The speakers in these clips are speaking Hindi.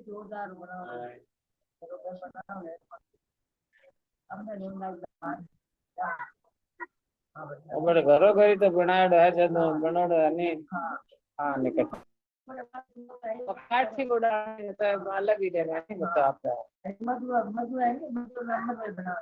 जोरदार बड़े घरों घरी तो बनावड़ो है जब बनावड़ो है नहीं। हाँ निकट काट से उड़ाने तो अलग ही रहेगा नहीं बता आपका मधु है मधु बना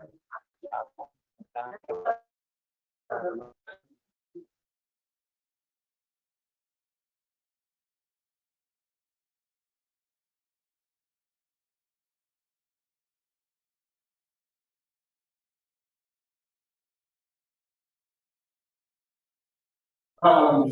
हाँ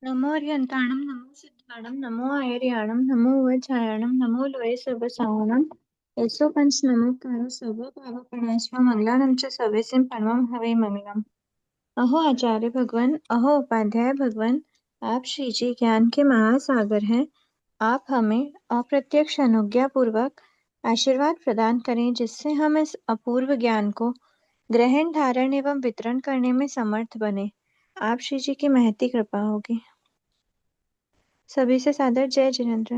नमो अर्यन्ताणं नमो सिद्धाणं नमो आयर्याणं नमो वज्रायणं नमो लोये सर्वसावणं यस्सो पंच नमोकारो सर्व पावपणाश्व मंगलानं च सर्वेसिं परमं हवे ममिनम्। अहो आचार्य भगवान, अहो उपाध्याय भगवान, आप श्री जी ज्ञान के महासागर हैं। आप हमें अप्रत्यक्ष अनुज्ञा पूर्वक आशीर्वाद प्रदान करें जिससे हम इस अपूर्व ज्ञान को ग्रहण धारण एवं वितरण करने में समर्थ बने। आप श्री जी की महती कृपा होगी। सभी से सादर जय जिनेन्द्र।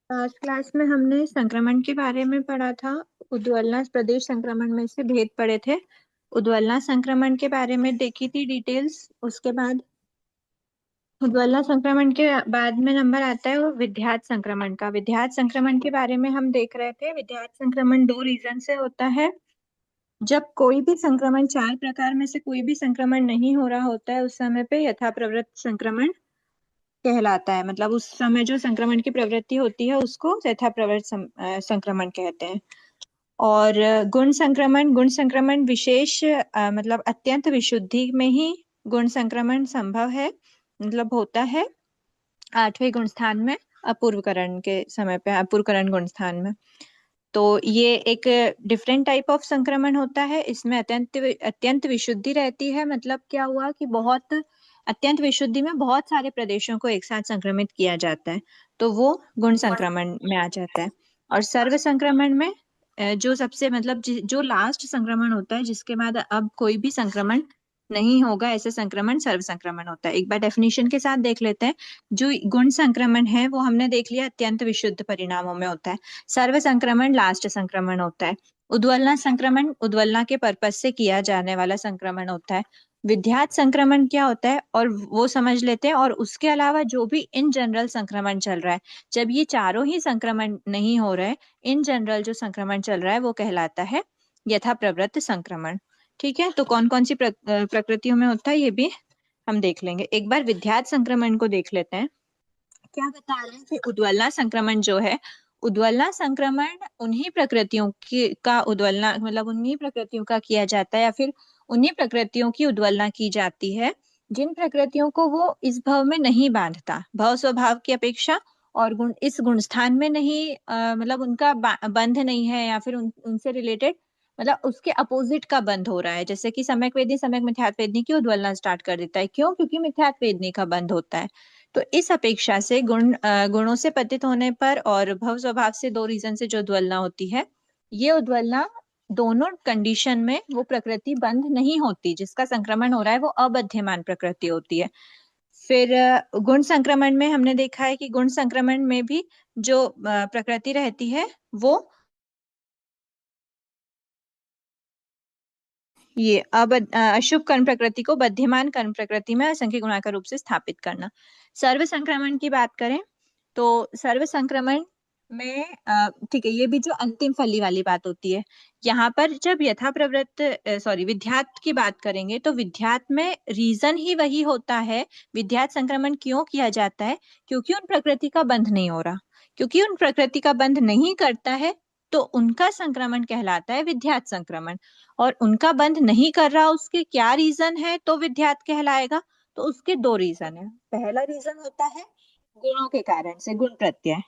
लास्ट क्लास में हमने संक्रमण के बारे में पढ़ा था। उद्वलना प्रदेश संक्रमण में से भेद पढ़े थे। उद्वलना संक्रमण के बारे में देखी थी डिटेल्स। उसके बाद उद्वलना संक्रमण के बाद में नंबर आता है वो विध्यात संक्रमण का। विध्यात संक्रमण के बारे में हम देख रहे थे। विध्यात संक्रमण 2 रीजन से होता है। जब कोई भी संक्रमण 4 प्रकार में से कोई भी संक्रमण नहीं हो रहा होता है उस समय पे यथाप्रवृत्त संक्रमण कहलाता है। मतलब उस समय जो संक्रमण की प्रवृत्ति होती है उसको यथाप्रवृत्त संक्रमण कहते हैं। और गुण संक्रमण विशेष मतलब अत्यंत विशुद्धि में ही गुण संक्रमण संभव है, मतलब होता है 8वें गुण स्थान में, अपूर्वकरण के समय पे, अपूर्वकरण गुण स्थान में। तो ये एक डिफरेंट टाइप ऑफ संक्रमण होता है, इसमें अत्यंत विशुद्धि रहती है। मतलब क्या हुआ कि बहुत अत्यंत विशुद्धि में बहुत सारे प्रदेशों को एक साथ संक्रमित किया जाता है, तो वो गुण संक्रमण में आ जाता है। और सर्व संक्रमण में जो सबसे मतलब जो लास्ट संक्रमण होता है, जिसके बाद अब कोई भी संक्रमण नहीं होगा, ऐसे संक्रमण सर्व संक्रमण होता है। एक बार डेफिनेशन के साथ देख लेते हैं। जो गुण संक्रमण है वो हमने देख लिया अत्यंत विशुद्ध परिणामों में होता है। सर्व संक्रमण लास्ट संक्रमण होता है। उद्वलना संक्रमण उद्वलना के पर्पज से किया जाने वाला संक्रमण होता है। विध्यात संक्रमण क्या होता है और वो समझ लेते हैं। और उसके अलावा जो भी इन जनरल संक्रमण चल रहा है, जब ये चारों ही संक्रमण नहीं हो रहे, इन जनरल जो संक्रमण चल रहा है वो कहलाता है यथा प्रवृत्त संक्रमण। ठीक है, तो कौन कौन सी प्रकृतियों में होता है ये भी हम देख लेंगे। एक बार विध्यात संक्रमण को देख लेते हैं। क्या बता रहे हैं कि उद्वलना संक्रमण जो है, उद्वलना संक्रमण उन्हीं प्रकृतियों की का उद्वलना मतलब उन्हीं प्रकृतियों का किया जाता है, या फिर उन्हीं प्रकृतियों की उद्वलना की जाती है जिन प्रकृतियों को वो इस भव में नहीं बांधता, भव स्वभाव की अपेक्षा, और गुण इस गुण स्थान में नहीं मतलब उनका बंध नहीं है, या फिर उनसे रिलेटेड मतलब उसके अपोजिट का बंध हो रहा है। जैसे कि सम्यक वेदनी सम्यक मिथ्यात्व वेदनी की उद्वलना स्टार्ट कर देता है, क्यों? क्योंकि मिथ्यात्व वेदनी का बंध होता है। तो इस अपेक्षा से गुणों से पतित होने पर और भव स्वभाव से, दो रीजन से जो उद्वलना होती है, ये उद्वलना दोनों कंडीशन में वो प्रकृति बंद नहीं होती। जिसका संक्रमण हो रहा है वो अबध्यमान प्रकृति होती है। फिर गुण संक्रमण में हमने देखा है कि गुण संक्रमण में भी जो प्रकृति रहती है वो ये अशुभ कर्म प्रकृति को बध्यमान कर्म प्रकृति में असंख्य गुणाकार रूप से स्थापित करना। सर्व संक्रमण की बात करें तो सर्व संक्रमण में ठीक है, ये भी जो अंतिम फली वाली बात होती है। यहाँ पर जब यथा प्रवृत्त विध्यात की बात करेंगे तो विध्यात में रीजन ही वही होता है। विध्यात संक्रमण क्यों किया जाता है? क्योंकि उन प्रकृति का बंध नहीं हो रहा। क्योंकि उन प्रकृति का बंध नहीं करता है तो उनका संक्रमण कहलाता है विध्यात संक्रमण। और उनका बंध नहीं कर रहा, उसके क्या रीजन है तो विध्यात कहलाएगा? तो उसके दो रीजन है। पहला रीजन होता है गुणों के कारण से गुण प्रत्यय,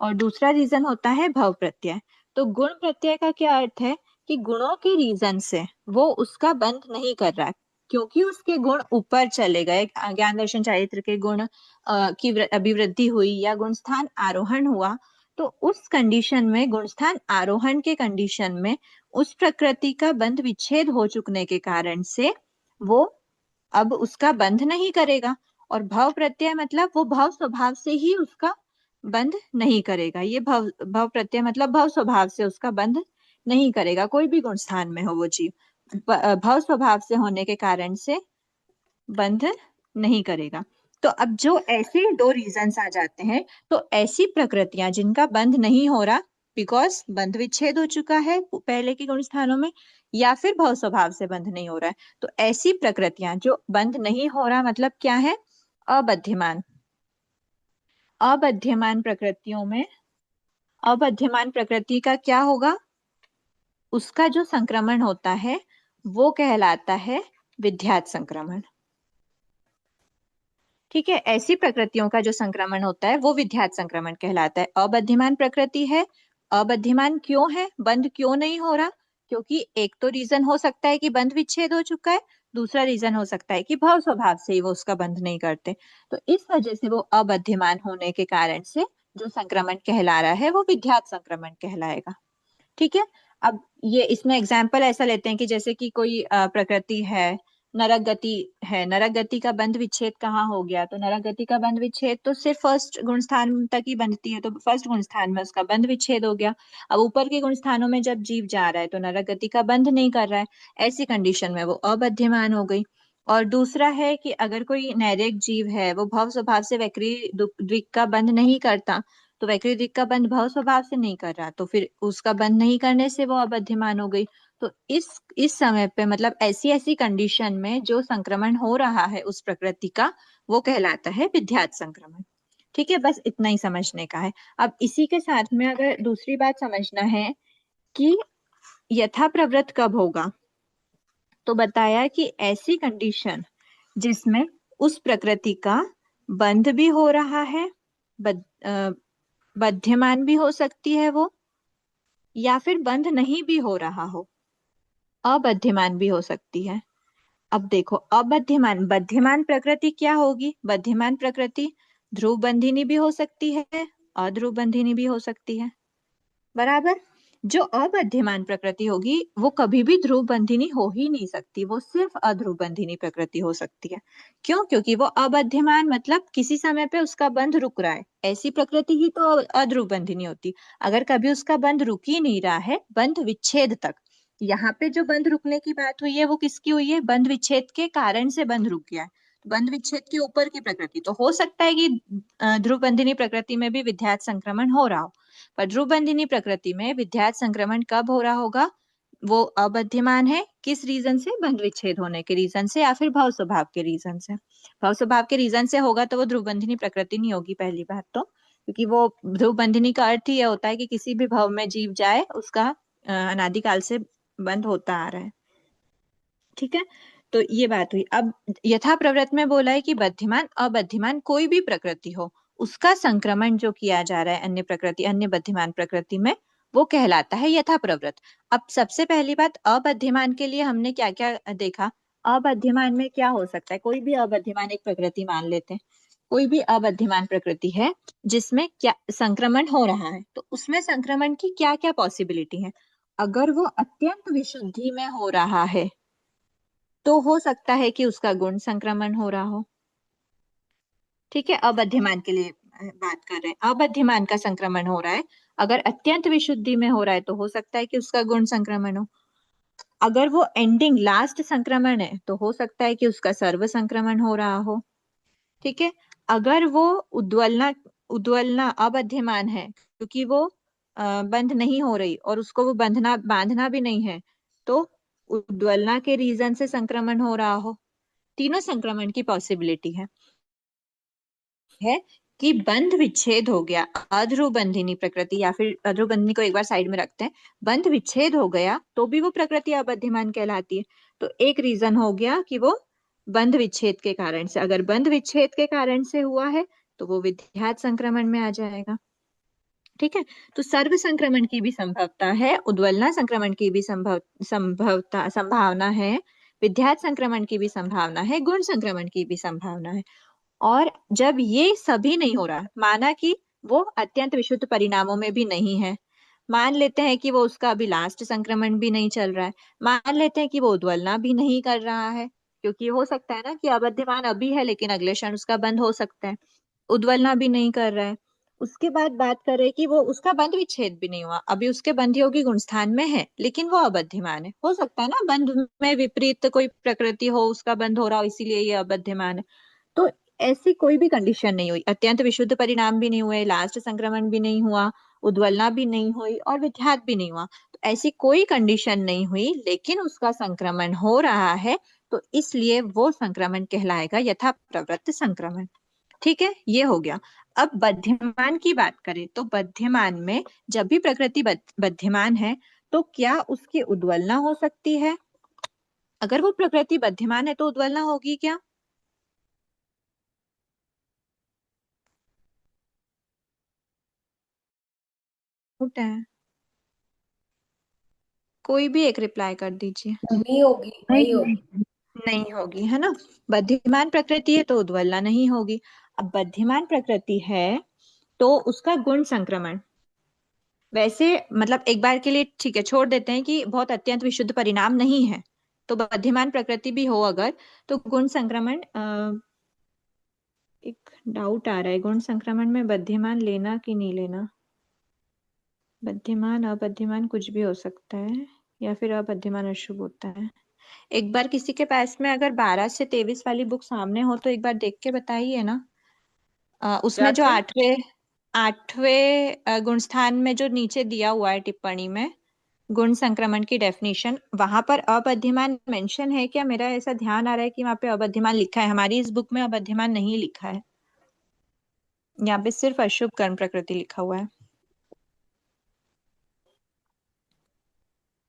और दूसरा रीजन होता है भव प्रत्यय। तो गुण प्रत्यय का क्या अर्थ है कि गुणों के रीजन से वो उसका बंध नहीं कर रहा है, क्योंकि उसके गुण ऊपर चले गए, ज्ञान दर्शन चारित्र के गुण की अभिवृद्धि हुई या गुण स्थान आरोहण हुआ, तो उस कंडीशन में, गुण स्थान आरोहण के कंडीशन में, उस प्रकृति का बंध विच्छेद हो चुकने के कारण से वो अब उसका बंध नहीं करेगा। और भव प्रत्यय मतलब वो भव स्वभाव से ही उसका बंध नहीं करेगा। ये भव प्रत्यय मतलब भव स्वभाव से उसका बंध नहीं करेगा, कोई भी गुण स्थान में हो वो जीव भव स्वभाव से होने के कारण से बंध नहीं करेगा। तो अब जो ऐसे दो रीजंस आ जाते हैं, तो ऐसी प्रकृतियां जिनका बंध नहीं हो रहा बिकॉज बंध विच्छेद हो चुका है पहले के गुण स्थानों में, या फिर भव स्वभाव से बंध नहीं हो रहा है, तो ऐसी प्रकृतियां जो बंध नहीं हो रहा मतलब क्या है? अबध्यमान। अबध्यमान प्रकृतियों में, अबध्यमान प्रकृति का क्या होगा? उसका जो संक्रमण होता है वो कहलाता है विध्यात संक्रमण। ठीक है, ऐसी प्रकृतियों का जो संक्रमण होता है वो विध्यात संक्रमण कहलाता है। अबध्यमान प्रकृति है, अबध्यमान क्यों है? बंध क्यों नहीं हो रहा? क्योंकि एक तो रीजन हो सकता है कि बंध विच्छेद हो चुका है, दूसरा रीजन हो सकता है कि भव स्वभाव से ही वो उसका बंध नहीं करते। तो इस वजह से वो अबध्यमान होने के कारण से जो संक्रमण कहला रहा है वो विध्यात संक्रमण कहलाएगा। ठीक है, अब ये इसमें एग्जाम्पल ऐसा लेते हैं कि जैसे कि कोई प्रकृति है, नरक गति है, नरक गति का बंध विच्छेद कहाँ हो गया? तो नरक गति का बंध विच्छेद तो सिर्फ फर्स्ट गुण स्थान तक ही बनती है, तो फर्स्ट गुण स्थान में उसका बंध विच्छेद हो गया। अब ऊपर के गुण स्थानों में जब जीव जा रहा है तो नरक गति का बंध नहीं कर रहा है, ऐसी कंडीशन में वो अबध्यमान हो गई। और दूसरा है कि अगर कोई नैरेक जीव है, वो भव स्वभाव से वैकृ द्विक का बंध नहीं करता, तो वैकृ द्विक का बंध भव स्वभाव से नहीं कर रहा, तो फिर उसका बंध नहीं करने से वो अबध्यमान हो गई। तो इस समय पे मतलब ऐसी ऐसी कंडीशन में जो संक्रमण हो रहा है उस प्रकृति का, वो कहलाता है विध्यात संक्रमण। ठीक है, बस इतना ही समझने का है। अब इसी के साथ में अगर दूसरी बात समझना है कि यथा प्रवृत्त कब होगा? तो बताया कि ऐसी कंडीशन जिसमें उस प्रकृति का बंध भी हो रहा है, बध्यमान भी हो सकती है वो, या फिर बंध नहीं भी हो रहा हो, अबध्यमान भी हो सकती है। अब देखो, अबध्यमान बध्यमान प्रकृति क्या होगी? बध्यमान प्रकृति ध्रुव बंधिनी भी हो सकती है, अध्रुव बंधिनी भी हो सकती है, बराबर। जो अबध्यमान प्रकृति होगी वो कभी भी ध्रुव बंधिनी हो ही नहीं सकती, वो सिर्फ अध्रुव बंधिनी प्रकृति हो सकती है। क्यों? क्योंकि वो अबध्यमान मतलब किसी समय पे उसका बंध रुक रहा है, ऐसी प्रकृति ही तो अध्रुव बंधिनी होती। अगर कभी उसका बंध रुक ही नहीं रहा है, बंध विच्छेद तक, यहाँ पे जो बंध रुकने की बात हुई है वो किसकी हुई है? बंध विच्छेद के कारण से बंध रुक गया है, बंध विच्छेद के ऊपर की प्रकृति। तो हो सकता है कि ध्रुव बंधिनी प्रकृति में भी विद्यात संक्रमण हो रहा हो, पर ध्रुव बंधिनी प्रकृति में विद्यात संक्रमण कब हो रहा होगा? वो अबध्यमान है, किस रीजन से? बंध विच्छेद होने के रीजन से, या फिर भाव स्वभाव के रीजन से। भाव स्वभाव के रीजन से होगा तो वो ध्रुव बंधिनी प्रकृति नहीं होगी, पहली बात तो, क्योंकि वो ध्रुव बंधिनी का अर्थ ही यह होता है कि किसी भी भाव में जीव जाए उसका अनादिकाल से बंद होता आ रहा है, ठीक है। तो ये बात हुई। अब यथा प्रवृत्त में बोला है कि बध्यमान अबध्यमान कोई भी प्रकृति हो, उसका संक्रमण जो किया जा रहा है अन्य प्रकृति, अन्य बध्यमान प्रकृति में, वो कहलाता है यथा प्रवृत्त। अब सबसे पहली बात, अबध्यमान के लिए हमने क्या क्या देखा? अबध्यमान में क्या हो सकता है? कोई भी अबध्यमान एक प्रकृति मान लेते हैं, कोई भी अबध्यमान प्रकृति है जिसमें क्या संक्रमण हो रहा है, तो उसमें संक्रमण की क्या क्या पॉसिबिलिटी है? अगर वो अत्यंत विशुद्धि में हो रहा है तो हो सकता है कि उसका गुण संक्रमण हो रहा हो, ठीक है। अबध्यमान के लिए बात कर रहे हैं, अबध्यमान का संक्रमण हो रहा है। अगर अत्यंत विशुद्धि में हो रहा है तो हो सकता है कि उसका गुण संक्रमण हो। अगर वो एंडिंग लास्ट संक्रमण है तो हो सकता है कि उसका सर्व संक्रमण हो रहा हो, ठीक है। अगर वो उद्वलना उद्वलना अबध्यमान है, क्योंकि वो बंध नहीं हो रही और उसको वो बंधना बांधना भी नहीं है, तो उद्वलना के रीजन से संक्रमण हो रहा हो। तीनों संक्रमण की पॉसिबिलिटी है कि बंध विच्छेद हो गया, अध्रुव बंधिनी प्रकृति, या फिर अध्रुव बंधिनी को एक बार साइड में रखते हैं, बंध विच्छेद हो गया तो भी वो प्रकृति अबध्यमान कहलाती है। तो एक रीजन हो गया कि वो बंध विच्छेद के कारण से, अगर बंध विच्छेद के कारण से हुआ है तो वो विद्यात संक्रमण में आ जाएगा, ठीक है। तो सर्व संक्रमण की भी संभवता है, उद्वलना संक्रमण की भी संभावना है, विद्यात संक्रमण की भी संभावना है, गुण संक्रमण की भी संभावना है। और जब ये सभी नहीं हो रहा, माना कि वो अत्यंत विशुद्ध परिणामों में भी नहीं है, मान लेते हैं कि वो उसका अभी लास्ट संक्रमण भी नहीं चल रहा है, मान लेते हैं कि वो उद्वलना भी नहीं कर रहा है, क्योंकि हो सकता है ना कि अबध्यमान अभी है लेकिन अगले क्षण उसका बंद हो सकता है, उद्वलना भी नहीं कर रहा है। उसके बाद बात कर रहे हैं कि वो उसका बंध विच्छेद भी नहीं हुआ, अभी उसके बंध योगी गुण स्थान में है लेकिन वो अबध्यमान है। हो सकता है ना बंध में विपरीत कोई प्रकृति हो, उसका बंध हो रहा हो, इसीलिए ये अबध्यमान है। तो ऐसी कोई भी कंडीशन नहीं हुई, अत्यंत विशुद्ध परिणाम भी नहीं हुए, लास्ट संक्रमण भी नहीं हुआ, उद्वलना भी नहीं हुई और विद्यात भी नहीं हुआ, तो ऐसी कोई कंडीशन नहीं हुई लेकिन उसका संक्रमण हो रहा है, तो इसलिए वो संक्रमण कहलाएगा यथा प्रवृत्त संक्रमण, ठीक है। ये हो गया। अब बध्यमान की बात करें तो बध्यमान में जब भी प्रकृति बध्यमान है तो क्या उसकी उद्वलना हो सकती है? अगर वो प्रकृति बध्यमान है तो उद्वलना होगी क्या? होता है, कोई भी एक रिप्लाई कर दीजिए। नहीं होगी, नहीं होगी। नहीं होगी, है ना। बध्यमान प्रकृति है तो उद्वलना नहीं होगी। अब बध्यमान प्रकृति है तो उसका गुण संक्रमण, वैसे मतलब एक बार के लिए ठीक है छोड़ देते हैं कि बहुत अत्यंत विशुद्ध परिणाम नहीं है, तो बध्यमान प्रकृति भी हो अगर, तो गुण संक्रमण एक डाउट आ रहा है, गुण संक्रमण में बध्यमान लेना कि नहीं लेना? बध्यमान अबध्यमान कुछ भी हो सकता है, या फिर अबध्यमान अशुभ होता है। एक बार किसी के पास में अगर 12 से 23 वाली बुक सामने हो तो एक बार देख के बताइए ना। क्या उसमें जो चीज? आठवें आठवें गुण स्थान में जो नीचे दिया हुआ है टिप्पणी में गुण संक्रमण की डेफिनेशन, वहां पर अबध्यमान मेंशन है क्या? मेरा ऐसा ध्यान आ रहा है कि वहां पे अबध्यमान लिखा है, हमारी इस बुक में अबध्यमान नहीं लिखा है, यहाँ पे सिर्फ अशुभ कर्म प्रकृति लिखा हुआ है।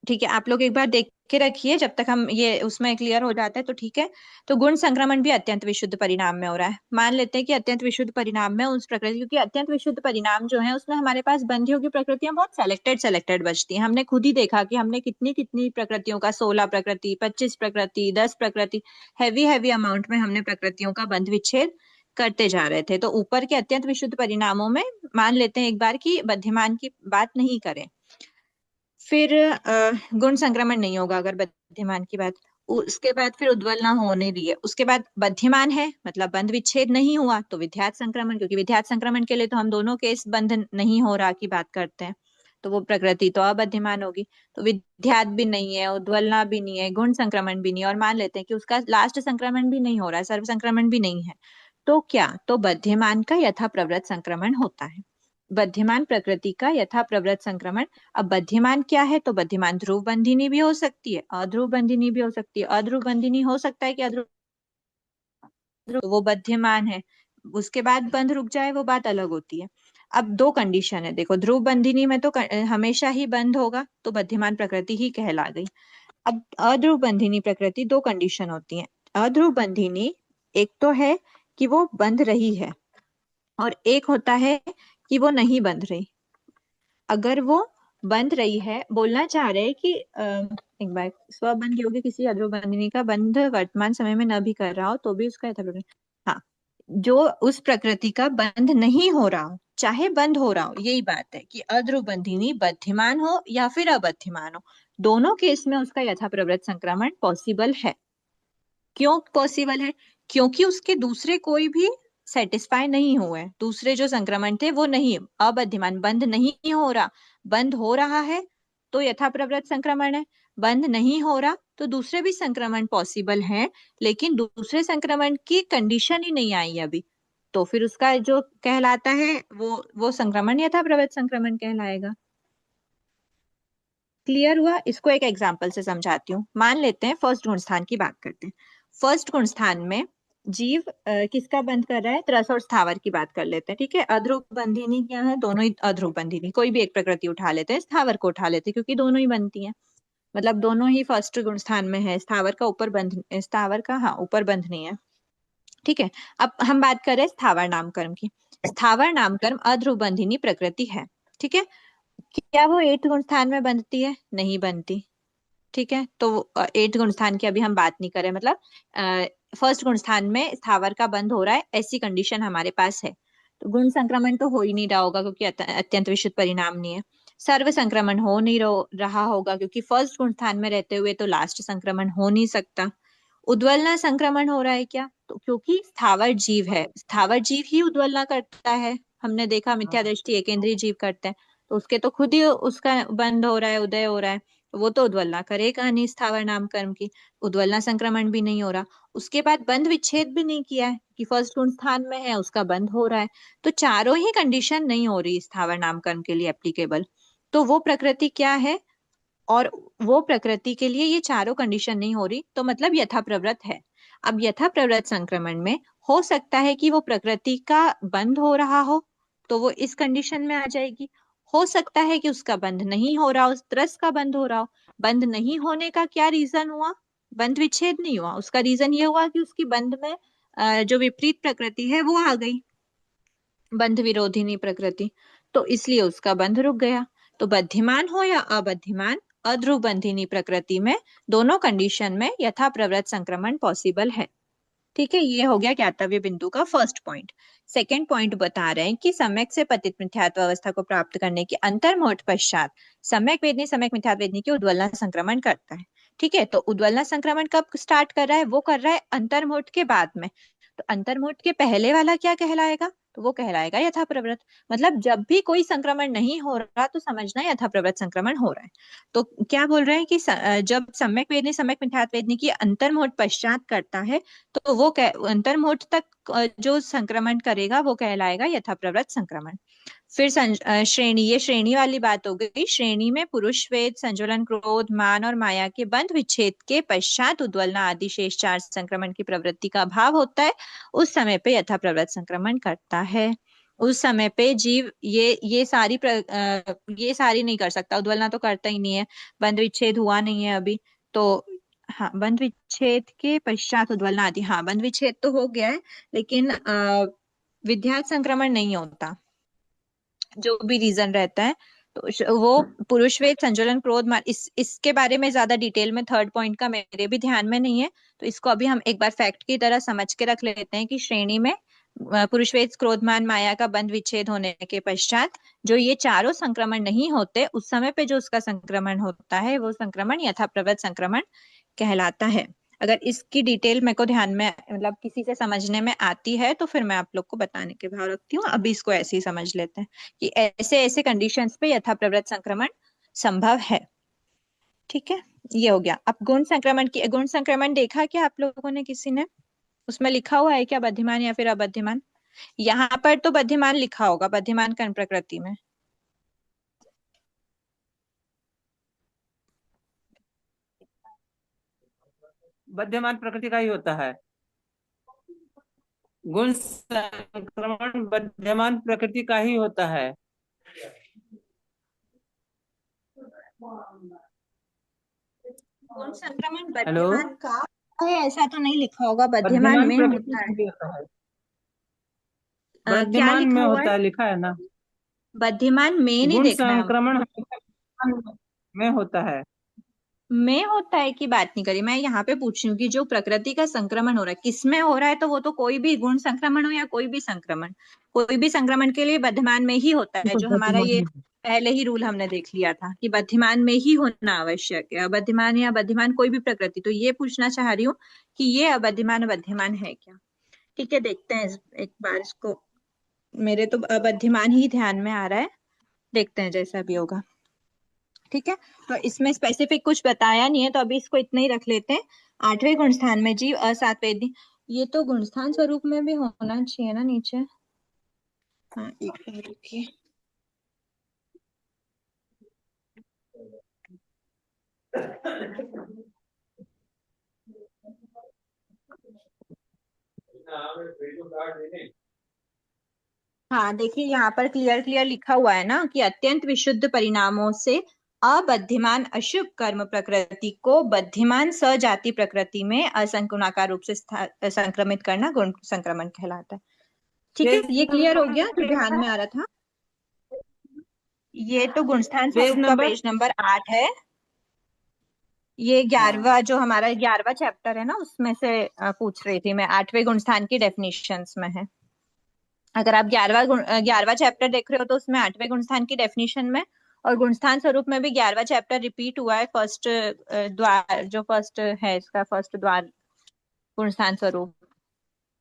ठीक है, आप लोग एक बार देख के रखिए जब तक हम ये उसमें क्लियर हो जाता है तो ठीक है। तो गुण संक्रमण भी अत्यंत विशुद्ध परिणाम में हो रहा है। मान लेते हैं कि अत्यंत विशुद्ध परिणाम में उस प्रकृति, क्योंकि अत्यंत विशुद्ध परिणाम जो है उसमें हमारे पास बंधियों की प्रकृतियां बहुत सेलेक्टेड सेलेक्टेड बचती हैं। हमने खुद ही देखा कि हमने कितनी कितनी प्रकृतियों का 16 प्रकृति, 25 प्रकृति, 10 प्रकृति, हैवी हैवी अमाउंट में हमने प्रकृतियों का बंध विच्छेद करते जा रहे थे। तो ऊपर के अत्यंत विशुद्ध परिणामों में मान लेते हैं एक बार की बद्धिमान की बात नहीं करें, फिर गुण संक्रमण नहीं होगा अगर बद्धिमान की बात। उसके बाद फिर उद्वलना होने दी है, उसके बाद बद्धिमान है मतलब बंध विच्छेद नहीं हुआ तो विध्यात संक्रमण, क्योंकि विध्यात संक्रमण के लिए तो हम दोनों केस बंध नहीं हो रहा की बात करते हैं, तो वो प्रकृति तो अबद्धिमान होगी। तो विध्यात भी नहीं है, उद्वलना भी नहीं है, गुण संक्रमण भी नहीं है, और मान लेते हैं कि उसका लास्ट संक्रमण भी नहीं हो रहा है, सर्व संक्रमण भी नहीं है, तो क्या, तो बद्धिमान का यथा प्रवृत्त संक्रमण होता है। बद्धिमान प्रकृति का यथा प्रवृत्त संक्रमण। अब बद्धिमान क्या है, तो बद्धिमान ध्रुव बंधिनी भी हो सकती है, अध्रुव बंधिनी भी हो सकती है। अध्रुव बंधिनी हो सकता है कि अध्रुव, तो वो बद्धिमान है। उसके बाद बंध रुक जाए वो बात अलग होती है। अब दो कंडीशन है, देखो ध्रुव बंधिनी में तो हमेशा ही बंध होगा तो बद्धिमान प्रकृति ही कहला गई। अब अध्रुव बंधिनी प्रकृति दो कंडीशन होती है। अध्रुव बंधिनी एक तो है कि वो बंध रही है, और एक होता है कि वो नहीं बंध रही। अगर वो बंध रही है, बोलना चाह रहे हैं कि एक बार, स्वबंध योग्य किसी अध्रुव बंधिनी का बंध वर्तमान समय में न भी कर रहा हो तो भी उसका यथाप्रवृत्त, हाँ, जो उस प्रकृति का बंध नहीं हो रहा हो चाहे बंध हो रहा हो, यही बात है कि अध्रुव बंधिनी बद्धिमान हो या फिर अबद्धिमान हो, दोनों केस में उसका यथाप्रवृत्त संक्रमण पॉसिबल है। क्यों पॉसिबल है, क्योंकि उसके दूसरे कोई भी सेटिस्फाई नहीं हुए, दूसरे जो संक्रमण थे वो नहीं, अबद्धिमान बंद नहीं हो रहा, बंद हो रहा है तो यथाप्रवृत्त संक्रमण है, बंद नहीं हो रहा तो दूसरे भी संक्रमण पॉसिबल है, लेकिन दूसरे संक्रमण की कंडीशन ही नहीं आई अभी, तो फिर उसका जो कहलाता है वो संक्रमण यथाप्रवृत्त संक्रमण कहलाएगा। क्लियर हुआ? इसको एक एग्जाम्पल से समझाती हूँ। मान लेते हैं फर्स्ट गुण स्थान की बात करते हैं। फर्स्ट गुण स्थान में जीव किसका बंध कर रहा है, त्रस और स्थावर की बात कर लेते हैं, ठीक है। अध्रुव बंधिनी क्या है, दोनों ही अध्रुव बंधिनी, कोई भी एक प्रकृति उठा लेते हैं, स्थावर को उठा लेते हैं क्योंकि दोनों ही बनती हैं, मतलब दोनों ही फर्स्ट गुण स्थान में है। स्थावर का ऊपर बंध, स्थावर का हाँ ऊपर बंध नहीं है, ठीक है। अब हम बात करें स्थावर नामकर्म की। स्थावर नामकर्म अध्रुव बंधिनी प्रकृति है, ठीक है। क्या वो 8th गुण स्थान में बनती है, नहीं बनती, ठीक है। तो 8th गुण स्थान की अभी हम बात नहीं करें, मतलब फर्स्ट गुण स्थान में स्थावर का बंध हो रहा है, ऐसी कंडीशन हमारे पास है, तो गुण संक्रमण तो हो ही नहीं रहा होगा क्योंकि अत्यंत विशुद्ध परिणाम नहीं है। सर्व संक्रमण हो नहीं रहा होगा क्योंकि फर्स्ट गुण स्थान में रहते हुए तो लास्ट संक्रमण हो नहीं सकता। उद्वलना संक्रमण हो रहा है क्या, तो क्योंकि स्थावर जीव है, स्थावर जीव ही उद्वलना करता है, हमने देखा मिथ्या दृष्टि एकेंद्रीय जीव करते हैं, तो उसके तो खुद ही उसका बंध हो रहा है, उदय हो रहा है, तो वो तो उद्वलना करेगा नहीं स्थावर नाम कर्म की, उद्वलना संक्रमण भी नहीं हो रहा। उसके बाद बंध विच्छेद भी नहीं किया है कि फर्स्ट गुण स्थान में है उसका बंध हो रहा है, तो चारों ही कंडीशन नहीं हो रही स्थावर नाम कर्म के लिए एप्लीकेबल। तो वो प्रकृति क्या है, और वो प्रकृति के लिए ये चारों कंडीशन नहीं हो रही, तो मतलब यथा प्रवृत्त है। अब यथा प्रवृत्त संक्रमण में हो सकता है कि वो प्रकृति का बंध हो रहा हो तो वो इस कंडीशन में आ जाएगी, हो सकता है कि उसका बंध नहीं हो रहा हो, उस त्रस का बंध हो रहा हो। बंध नहीं होने का क्या रीजन हुआ, बंध विच्छेद नहीं हुआ, उसका रीजन ये हुआ कि उसकी बंध में जो विपरीत प्रकृति है वो आ गई, बंध विरोधिनी प्रकृति, तो इसलिए उसका बंध रुक गया। तो बद्धिमान हो या अबद्धिमान, अध्रुव बंधिनी प्रकृति में दोनों कंडीशन में यथा प्रवृत्त संक्रमण पॉसिबल है, ठीक है। ये हो गया ज्ञातव्य बिंदु का फर्स्ट पॉइंट। सेकेंड पॉइंट बता रहे हैं कि सम्यक से पतित मिथ्यात्व अवस्था को प्राप्त करने के अंतर्मुहूर्त पश्चात सम्यक मिथ्यात्व वेदनी की उद्वलना संक्रमण करता है, ठीक है। तो उद्वलना संक्रमण कब स्टार्ट कर रहा है, वो कर रहा है अंतर्मुहूर्त के बाद में, तो अंतर्मुहूर्त के पहले वाला क्या कहलाएगा, तो वो कहलाएगा यथा प्रवृत्त। मतलब जब भी कोई संक्रमण नहीं हो रहा तो समझना यथा प्रवृत्त संक्रमण हो रहा है। तो क्या बोल रहे हैं कि जब सम्यक वेदनी सम्यक मिथ्यात्व वेदनी की अंतर्मुहूर्त पश्चात करता है तो वो अंतर्मुहूर्त तक जो संक्रमण करेगा वो कहलाएगा यथा प्रवृत्त संक्रमण। फिर श्रेणी, ये श्रेणी वाली बात हो गई। श्रेणी में पुरुष वेद, संज्वलन, क्रोध, मान और माया के बंध विच्छेद के पश्चात उद्वलना आदि शेष 4 संक्रमण की प्रवृत्ति का अभाव होता है, उस समय पे यथा प्रवृत्त संक्रमण करता है। उस समय पे जीव ये सारी नहीं कर सकता, उद्वलना तो करता ही नहीं है, बंध विच्छेद हुआ नहीं है अभी। तो हाँ, बंध विच्छेद के पश्चात उद्वलना आती, हाँ बंध विच्छेद तो हो गया है, लेकिन विद्यार्थ संक्रमण नहीं होता, जो भी रीजन रहता है। तो वो पुरुष वेग, संचलन, क्रोध, मान, इसके बारे में ज्यादा डिटेल में थर्ड पॉइंट का मेरे भी ध्यान में नहीं है, तो इसको अभी हम एक बार फैक्ट की तरह समझ के रख लेते हैं कि श्रेणी में पुरुष वेग, क्रोध, मान, माया का बंध विच्छेद होने के पश्चात जो ये चारों संक्रमण नहीं होते, उस समय पे जो उसका संक्रमण होता है वो संक्रमण यथाप्रवृत्त संक्रमण कहलाता है। अगर इसकी डिटेल मेरे को ध्यान में, मतलब किसी से समझने में आती है तो फिर मैं आप लोग को बताने के भाव रखती हूँ। अभी इसको ऐसे ही समझ लेते हैं कि ऐसे ऐसे कंडीशंस पे यथाप्रवृत्त संक्रमण संभव है। ठीक है, ये हो गया। अब गुण संक्रमण देखा क्या आप लोगों ने, किसी ने? उसमें लिखा हुआ है क्या बद्धिमान या फिर अबद्धिमान? यहाँ पर तो बद्धिमान लिखा होगा, बद्धिमान कण प्रकृति में। बद्यमान प्रकृति का ही होता है। गुण संक्रमण बद्यमान प्रकृति का ही होता है। गुण संक्रमण हेलो, बद्धिमान का है ऐसा तो नहीं लिखा होगा, बद्धिमान बद्यमान में प्रकृति होता है। का ही होता है। क्या बद्यमान लिखा में हुआ होता है? है, लिखा है ना। बद्धिमान में नहीं गुण देखना है, संक्रमण बद्यमान में होता है। में होता है की बात नहीं करी मैं, यहाँ पे पूछ रही हूँ कि जो प्रकृति का संक्रमण हो रहा है किस में हो रहा है, तो वो तो कोई भी गुण संक्रमण हो या कोई भी संक्रमण, कोई भी संक्रमण के लिए बद्धिमान में ही होता है। जो हमारा ये पहले ही रूल हमने देख लिया था कि बद्धिमान में ही होना आवश्यक है, अबद्धिमान या बद्धिमान कोई भी प्रकृति। तो ये पूछना चाह रही हूँ कि ये अबद्धिमान बद्धिमान है क्या? ठीक है, देखते हैं एक बार इसको। मेरे तो अबद्धिमान ही ध्यान में आ रहा है, देखते हैं जैसा भी होगा। ठीक है, तो इसमें स्पेसिफिक कुछ बताया नहीं है, तो अभी इसको इतना ही रख लेते हैं। आठवें गुणस्थान में जीव असातवेदी, ये तो गुणस्थान स्वरूप में भी होना चाहिए ना नीचे। हाँ, एक मिनट रुकिए। हाँ देखिए, यहाँ पर क्लियर क्लियर लिखा हुआ है ना कि अत्यंत विशुद्ध परिणामों से अबद्धिमान अशुभ कर्म प्रकृति को बद्धिमान सजाति प्रकृति में असंकुणाकार रूप से संक्रमित करना गुण संक्रमण कहलाता है। ठीक है, ये क्लियर हो गया जो ध्यान में आ रहा था। ये तो गुणस्थान पेज स्वरूप का नंबर पेज नंबर 8 है। ये 11वां जो हमारा 11वां चैप्टर है ना, उसमें से पूछ रही थी मैं, 8वें गुणस्थान की डेफिनेशंस में है। अगर आप 11वां चैप्टर देख रहे हो तो उसमें 8वें गुणस्थान की डेफिनेशन में, और गुणस्थान स्वरूप में भी 11वां चैप्टर रिपीट हुआ है। फर्स्ट द्वार जो फर्स्ट है, इसका फर्स्ट द्वार गुणस्थान स्वरूप,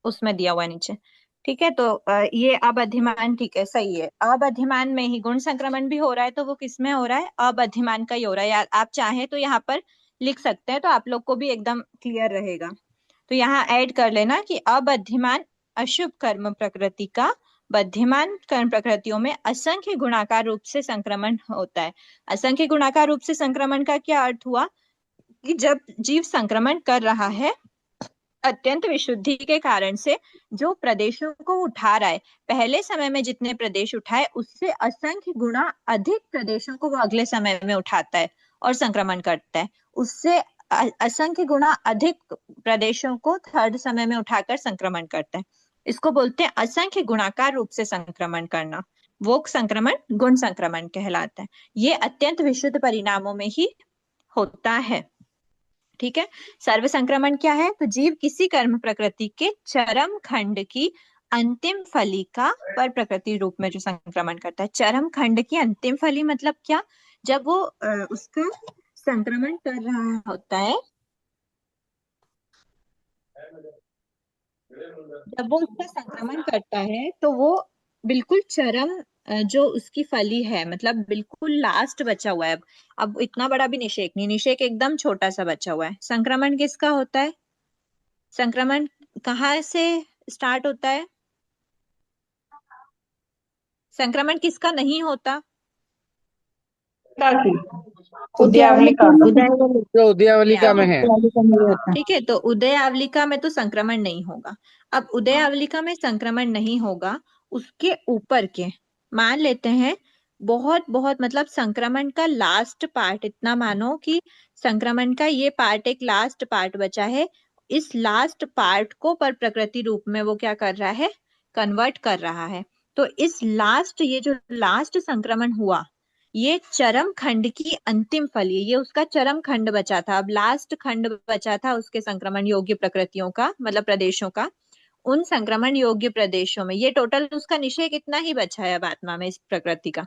उसमें दिया हुआ है नीचे। ठीक है, तो ये अबद्धिमान, ठीक है सही है, अबद्धिमान में ही गुण संक्रमण भी हो रहा है, तो वो किस में हो रहा है? अबद्धिमान का ही हो रहा है। या आप चाहे तो यहाँ पर लिख सकते हैं, तो आप लोग को भी एकदम क्लियर रहेगा। तो यहाँ ऐड कर लेना कि अबद्धिमान अशुभ कर्म प्रकृति का बद्धिमान कर्म प्रकृतियों में असंख्य गुणाकार रूप से संक्रमण होता है। असंख्य गुणाकार रूप से संक्रमण का क्या अर्थ हुआ कि जब जीव संक्रमण कर रहा है अत्यंत विशुद्धि के कारण से, जो प्रदेशों को उठा रहा है, पहले समय में जितने प्रदेश उठाए उससे असंख्य गुणा अधिक प्रदेशों को वो अगले समय में उठाता है और संक्रमण करता है। उससे असंख्य गुणा अधिक प्रदेशों को थर्ड समय में उठाकर संक्रमण करता है। इसको बोलते हैं असंख्य गुणाकार रूप से संक्रमण करना। वो संक्रमण गुण संक्रमण कहलाता है। ये अत्यंत विशुद्ध परिणामों में ही होता है। ठीक है, सर्व संक्रमण क्या है? तो जीव किसी कर्म प्रकृति के चरम खंड की अंतिम फलिका पर प्रकृति रूप में जो संक्रमण करता है। चरम खंड की अंतिम फली मतलब क्या? जब वो उसका संक्रमण कर रहा होता है, जब वो उसका संक्रमण करता है तो वो बिल्कुल चरम जो उसकी फली है, मतलब बिल्कुल लास्ट बचा हुआ है। अब इतना बड़ा भी निषेक नहीं, निषेक एकदम छोटा सा बचा हुआ है। संक्रमण किसका होता है? संक्रमण कहाँ से स्टार्ट होता है? संक्रमण किसका नहीं होता? उद्यावलिका जो उद्यावलिका में है। ठीक है, तो उदयावलिका में तो संक्रमण नहीं होगा। अब उदयावलिका में संक्रमण नहीं होगा, उसके ऊपर के, मान लेते हैं बहुत बहुत मतलब संक्रमण का लास्ट पार्ट, इतना मानो कि संक्रमण का ये पार्ट एक लास्ट पार्ट बचा है, इस लास्ट पार्ट को पर प्रकृति रूप में वो क्या कर रहा है, कन्वर्ट कर रहा है। तो इस लास्ट, ये जो लास्ट संक्रमण हुआ, ये चरम खंड की अंतिम फली, ये उसका चरम खंड बचा था, अब लास्ट खंड बचा था उसके संक्रमण योग्य प्रकृतियों का, मतलब प्रदेशों का। उन संक्रमण योग्य प्रदेशों में ये टोटल उसका निषेक इतना ही बचा है अब आत्मा में इस प्रकृति का।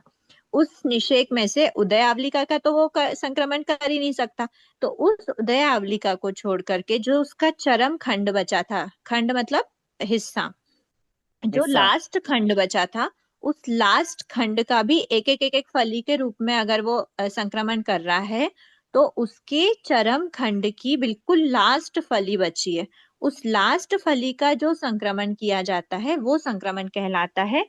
उस निषेक में से उदय आवलिका का तो वो संक्रमण कर ही नहीं सकता, तो उस उदय आवलिका को छोड़ करके जो उसका चरम खंड बचा था, खंड मतलब हिस्सा, जो हिस्सा। लास्ट खंड बचा था, उस लास्ट खंड का भी एक एक एक एक फली के रूप में अगर वो संक्रमण कर रहा है, तो उसके चरम खंड की बिल्कुल लास्ट फली बची है, उस लास्ट फली का जो संक्रमण किया जाता है वो संक्रमण कहलाता है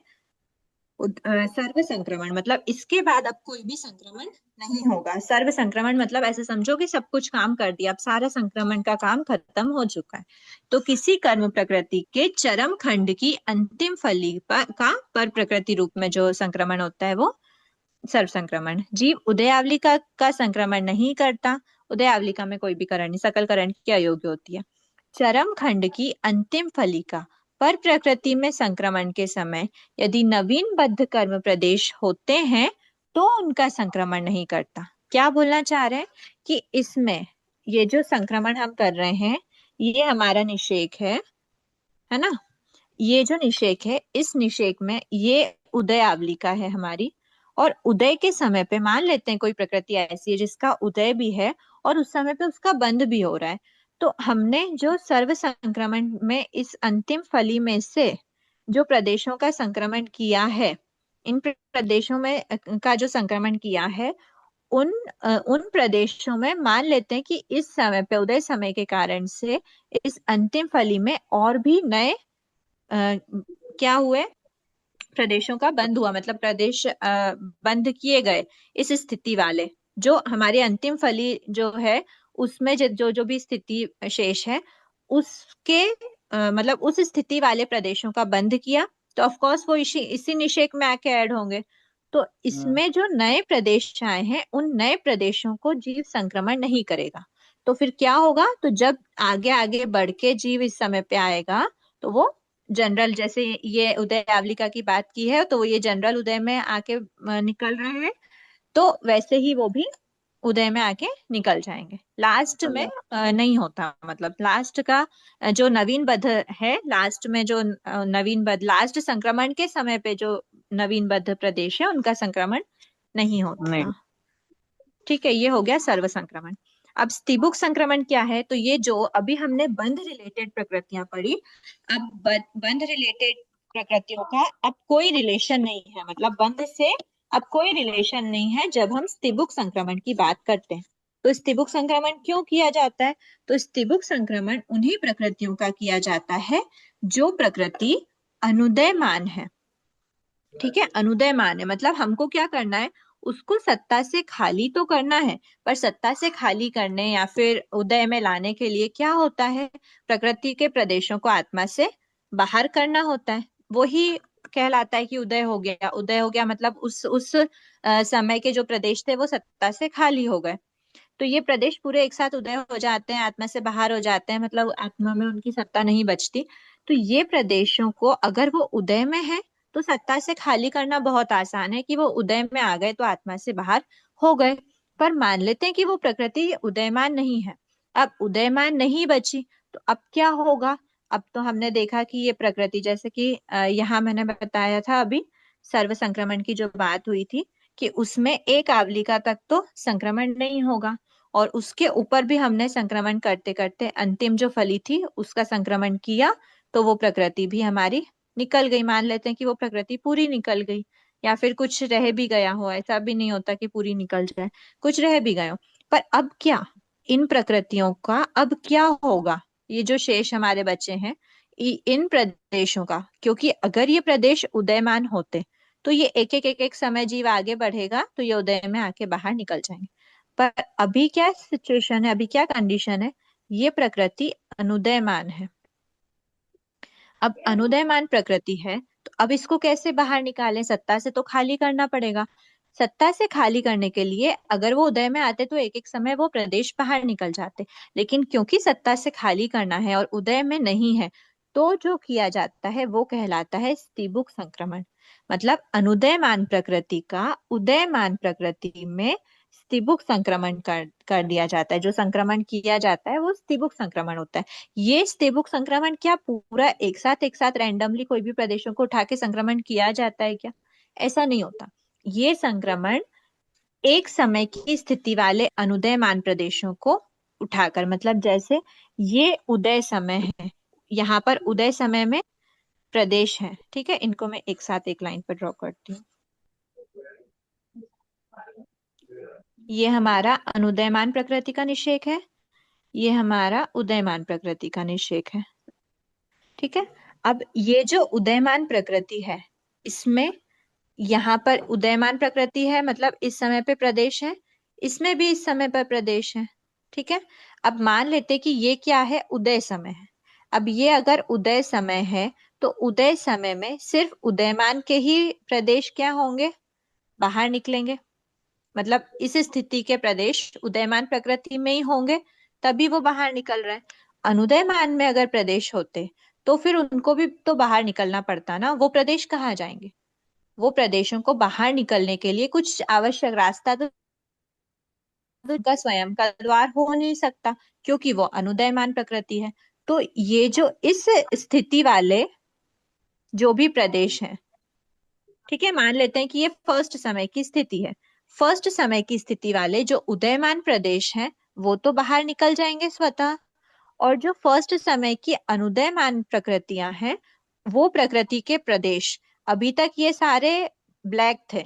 सर्व संक्रमण। मतलब इसके बाद अब कोई भी संक्रमण नहीं होगा। सर्व संक्रमण मतलब ऐसे समझो कि सब कुछ काम कर दिया, अब सारा संक्रमण का काम खत्म हो चुका है। तो किसी कर्म प्रकृति के चरम खंड की अंतिम फली का पर प्रकृति रूप में जो संक्रमण होता है वो सर्व संक्रमण। जीव उदयावलिका का संक्रमण नहीं करता, उदयावलिका में कोई भी करण नहीं, सकल करण की अयोग्य होती है। चरम खंड की अंतिम फलिका पर प्रकृति में संक्रमण के समय यदि नवीन बद्ध कर्म प्रदेश होते हैं तो उनका संक्रमण नहीं करता। क्या बोलना चाह रहे हैं कि इसमें ये जो संक्रमण हम कर रहे हैं ये हमारा निषेक है ना, ये जो निषेक है, इस निषेक में ये उदय आवलिका है हमारी, और उदय के समय पे मान लेते हैं कोई प्रकृति ऐसी है जिसका उदय भी है और उस समय पे उसका बंध भी हो रहा है, तो हमने जो सर्व संक्रमण में इस अंतिम फली में से जो प्रदेशों का संक्रमण किया है, इन प्रदेशों में का जो संक्रमण किया है, उन प्रदेशों में मान लेते हैं कि इस समय पे उदय समय के कारण से इस अंतिम फली में और भी नए क्या हुए, प्रदेशों का बंद हुआ, मतलब प्रदेश बंद किए गए इस स्थिति वाले, जो हमारी अंतिम फली जो है उसमें जो जो भी स्थिति शेष है उसके मतलब उस स्थिति वाले प्रदेशों का बंद किया, तो ऑफ कोर्स वो इसी निषेक में आके ऐड होंगे। तो इसमें जो नए प्रदेश आए हैं उन नए प्रदेशों को जीव संक्रमण नहीं करेगा। तो फिर क्या होगा, तो जब आगे आगे बढ़ के जीव इस समय पे आएगा तो वो जनरल, जैसे ये उदय आवलिका की बात की है तो ये जनरल उदय में आके निकल रहे हैं, तो वैसे ही वो भी उदय में आके निकल जाएंगे। लास्ट में नहीं होता, मतलब लास्ट का जो नवीन बद्ध है, लास्ट में जो नवीन बद्ध लास्ट संक्रमण के समय पे जो नवीन बद्ध प्रदेश है उनका संक्रमण नहीं होता। नहीं। ठीक है, ये हो गया सर्व संक्रमण। अब स्तिबुक संक्रमण क्या है, तो ये जो अभी हमने बंध रिलेटेड प्रकृतियां पढ़ी, अब बंध रिलेटेड प्रकृतियों का अब कोई रिलेशन नहीं है, मतलब बंध से अब कोई रिलेशन नहीं है जब हम स्तिबुक संक्रमण की बात करते हैं। तो स्तिबुक संक्रमण क्यों किया जाता है, तो स्तिबुक संक्रमण उन्हीं प्रकृतियों का किया जाता है जो प्रकृति अनुदयमान है। ठीक है, अनुदयमान है मतलब हमको क्या करना है, उसको सत्ता से खाली तो करना है, पर सत्ता से खाली करने या फिर उदय में लाने के लिए क्या होता है, प्रकृति के प्रदेशों को आत्मा से बाहर करना होता है। वही कहलाता है कि उदय हो गया। उदय हो गया मतलब उस समय के जो प्रदेश थे वो सत्ता से खाली हो गए, तो ये प्रदेश पूरे एक साथ उदय हो जाते हैं, आत्मा से बाहर हो जाते हैं, मतलब आत्मा में उनकी सत्ता नहीं बचती। तो ये प्रदेशों को अगर वो उदय में है तो सत्ता से खाली करना बहुत आसान है कि वो उदय में आ गए तो आत्मा से बाहर हो गए। पर मान लेते हैं कि वो प्रकृति उदयमान नहीं है, अब उदयमान नहीं बची, तो अब क्या होगा। अब तो हमने देखा कि ये प्रकृति, जैसे कि यहाँ मैंने बताया था अभी सर्व संक्रमण की जो बात हुई थी, कि उसमें एक आवलिका तक तो संक्रमण नहीं होगा, और उसके ऊपर भी हमने संक्रमण करते करते अंतिम जो फली थी उसका संक्रमण किया, तो वो प्रकृति भी हमारी निकल गई। मान लेते हैं कि वो प्रकृति पूरी निकल गई, या फिर कुछ रह भी गया हो, ऐसा भी नहीं होता कि पूरी निकल जाए, कुछ रह भी गए हो। पर अब क्या, इन प्रकृतियों का अब क्या होगा, ये जो शेष हमारे बचे हैं इन प्रदेशों का, क्योंकि अगर ये प्रदेश उदयमान होते तो ये एक एक समय जीव आगे बढ़ेगा तो ये उदय में आके बाहर निकल जाएंगे। पर अभी क्या सिचुएशन है, अभी क्या कंडीशन है, ये प्रकृति अनुदयमान है। अब अनुदयमान प्रकृति है तो अब इसको कैसे बाहर निकालें? सत्ता से तो खाली करना पड़ेगा। सत्ता से खाली करने के लिए अगर वो उदय में आते तो एक एक समय वो प्रदेश बाहर निकल जाते, लेकिन क्योंकि सत्ता से खाली करना है और उदय में नहीं है, तो जो किया जाता है वो कहलाता है स्तीबुक संक्रमण। मतलब अनुदयमान प्रकृति का उदयमान प्रकृति में स्तीबुक संक्रमण कर दिया जाता है। जो संक्रमण किया जाता है वो स्तीबुक संक्रमण होता है। ये स्तीबुक संक्रमण क्या पूरा एक साथ रैंडमली कोई भी प्रदेशों को उठा के संक्रमण किया जाता है क्या? ऐसा नहीं होता। ये संक्रमण एक समय की स्थिति वाले अनुदयमान प्रदेशों को उठाकर, मतलब जैसे ये उदय समय है, यहाँ पर उदय समय में प्रदेश है, ठीक है, इनको मैं एक साथ एक लाइन पर ड्रॉ करती हूँ। ये हमारा अनुदयमान प्रकृति का निषेक है, ये हमारा उदयमान प्रकृति का निषेक है, ठीक है। अब ये जो उदयमान प्रकृति है, इसमें यहाँ पर उदयमान प्रकृति है, मतलब इस समय पे प्रदेश है, इसमें भी इस समय पर प्रदेश है, ठीक है। अब मान लेते कि ये क्या है, उदय समय है। अब ये अगर उदय समय है तो उदय समय में सिर्फ उदयमान के ही प्रदेश क्या होंगे, बाहर निकलेंगे। मतलब इस स्थिति के प्रदेश उदयमान प्रकृति में ही होंगे, तभी वो बाहर निकल रहे हैं। अनुदयमान में अगर प्रदेश होते तो फिर उनको भी तो बाहर निकलना पड़ता ना, वो प्रदेश कहाँ जाएंगे? वो प्रदेशों को बाहर निकलने के लिए कुछ आवश्यक रास्ता तो का स्वयं का द्वार हो नहीं सकता, क्योंकि वो अनुदयमान प्रकृति है। तो ये जो इस स्थिति वाले जो भी प्रदेश हैं, ठीक है, मान लेते हैं कि ये फर्स्ट समय की स्थिति है। फर्स्ट समय की स्थिति वाले जो उदयमान प्रदेश हैं वो तो बाहर निकल जाएंगे स्वतः, और जो फर्स्ट समय की अनुदयमान प्रकृतियां हैं वो प्रकृति के प्रदेश, अभी तक ये सारे ब्लैक थे,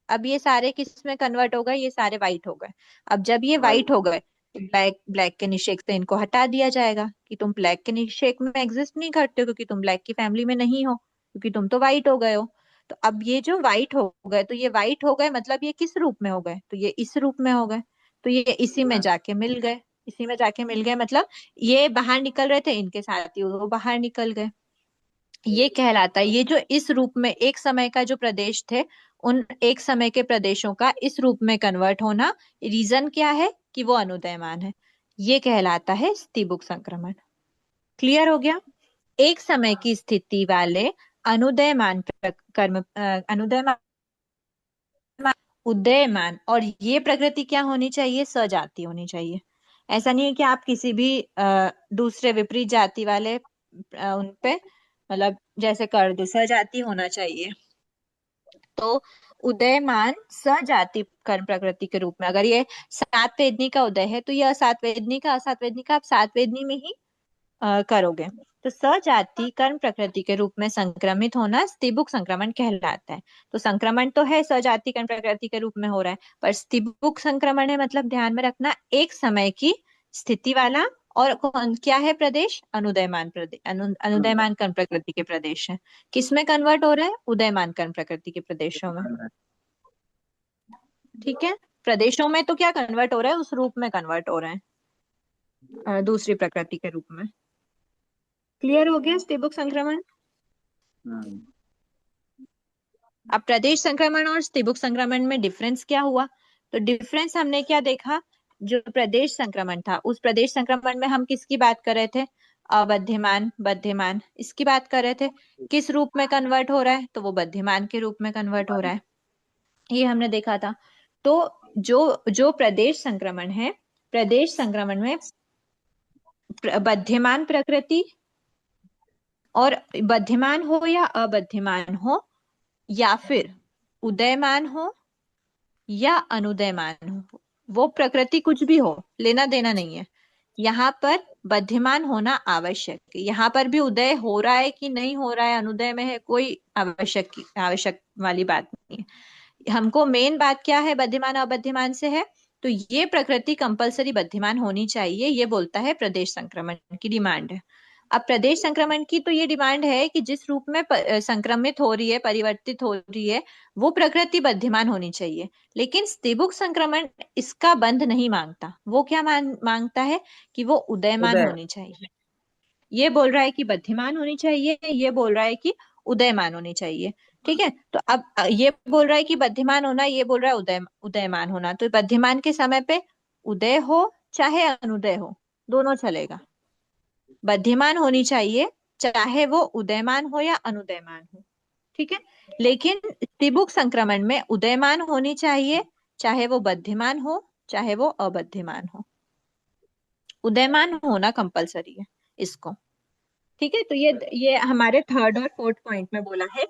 अब ये सारे किस में कन्वर्ट हो गए, ये सारे व्हाइट हो गए। अब जब ये व्हाइट हो गए तो ब्लैक ब्लैक के निषेक से इनको हटा दिया जाएगा कि तुम ब्लैक के निषेक में एग्जिस्ट नहीं करते हो, क्योंकि तुम ब्लैक की फैमिली में नहीं हो, क्योंकि तुम तो व्हाइट हो गए हो। तो अब ये जो व्हाइट हो गए, तो ये व्हाइट हो गए मतलब ये किस रूप में हो गए, तो ये इस रूप में हो गए, तो ये इसी में जाके मिल गए, इसी में जाके मिल गए, मतलब ये बाहर निकल रहे थे, इनके साथ ही वो बाहर निकल गए। ये कहलाता है, ये जो इस रूप में एक समय का जो प्रदेश थे, उन एक समय के प्रदेशों का इस रूप में कन्वर्ट होना, रीजन क्या है कि वो अनुदयमान है, ये कहलाता है स्तीबुक संक्रमण। क्लियर हो गया? एक समय की स्थिति वाले अनुदयमान अनुदयमान उदयमान, और ये प्रकृति क्या होनी चाहिए, सजाति होनी चाहिए। ऐसा नहीं है कि आप किसी भी दूसरे विपरीत जाति वाले उनपे मतलब जैसे कर दो, सजाति होना चाहिए। तो उदयमान सजाति कर्म प्रकृति के रूप में, अगर ये सात वेदनी का उदय है तो ये असात वेदनी का, असात वेदनी का आप सात वेदनी में ही करोगे। तो सजाति कर्म प्रकृति के रूप में संक्रमित होना स्तीबुक संक्रमण कहलाता है। तो संक्रमण तो है सजाति कर्म प्रकृति के रूप में हो रहा है, पर स्तीबुक संक्रमण है, मतलब ध्यान में रखना एक समय की स्थिति वाला, और कौन क्या है प्रदेश, अनुदयमान प्रदेश, अनुदयमान कर्म प्रकृति के प्रदेश है। किस में कन्वर्ट हो रहा है, उदयमान कर्म प्रकृति के प्रदेशों में, ठीक है। प्रदेशों में तो क्या कन्वर्ट हो रहा है, उस रूप में कन्वर्ट हो रहे हैं, दूसरी प्रकृति के रूप में। क्लियर हो गया स्तीबुक संक्रमण? अब प्रदेश संक्रमण और स्तीबुक संक्रमण में डिफरेंस क्या हुआ? तो डिफरेंस हमने क्या देखा, जो प्रदेश संक्रमण था, उस प्रदेश संक्रमण में हम किसकी बात कर रहे थे, अबध्यमान बध्यमान, इसकी बात कर रहे थे। किस रूप में कन्वर्ट हो रहा है, तो वो बध्यमान के रूप में कन्वर्ट हो रहा है, ये हमने देखा था। तो जो जो प्रदेश संक्रमण है, प्रदेश संक्रमण में बध्यमान प्रकृति, और बध्यमान हो या अबध्यमान हो, या फिर उदयमान हो या अनुदयमान हो, वो प्रकृति कुछ भी हो, लेना देना नहीं है। यहाँ पर बध्यमान होना आवश्यक है। यहाँ पर भी उदय हो रहा है कि नहीं हो रहा है, अनुदय में है, कोई आवश्यक वाली बात नहीं है। हमको मेन बात क्या है, बध्यमान अबध्यमान से है, तो ये प्रकृति कंपलसरी बध्यमान होनी चाहिए, ये बोलता है प्रदेश संक्रमण की डिमांड है। अब प्रदेश संक्रमण की तो ये डिमांड है कि जिस रूप में संक्रमित हो रही है, परिवर्तित हो रही है, वो प्रकृति बध्यमान होनी चाहिए। लेकिन स्तीबुक संक्रमण इसका बंध नहीं मांगता, वो क्या मांगता है कि वो उदयमान होनी चाहिए। ये बोल रहा है कि बध्यमान होनी चाहिए, ये बोल रहा है कि उदयमान होनी चाहिए। ठीक है, तो अब ये बोल रहा है कि बद्धिमान होना, ये बोल रहा है उदयमान होना। तो बद्धिमान के समय पे उदय हो चाहे अनुदय हो, दोनों चलेगा। बद्धिमान होनी चाहिए चाहे वो उदयमान हो या अनुदयमान हो। ठीक है, लेकिन स्त्रीबुक संक्रमण में उदयमान होनी चाहिए चाहे वो बद्धिमान हो चाहे वो अबद्धिमान हो। उदयमान होना कंपलसरी है इसको। ठीक है, तो ये हमारे थर्ड और फोर्थ पॉइंट में बोला है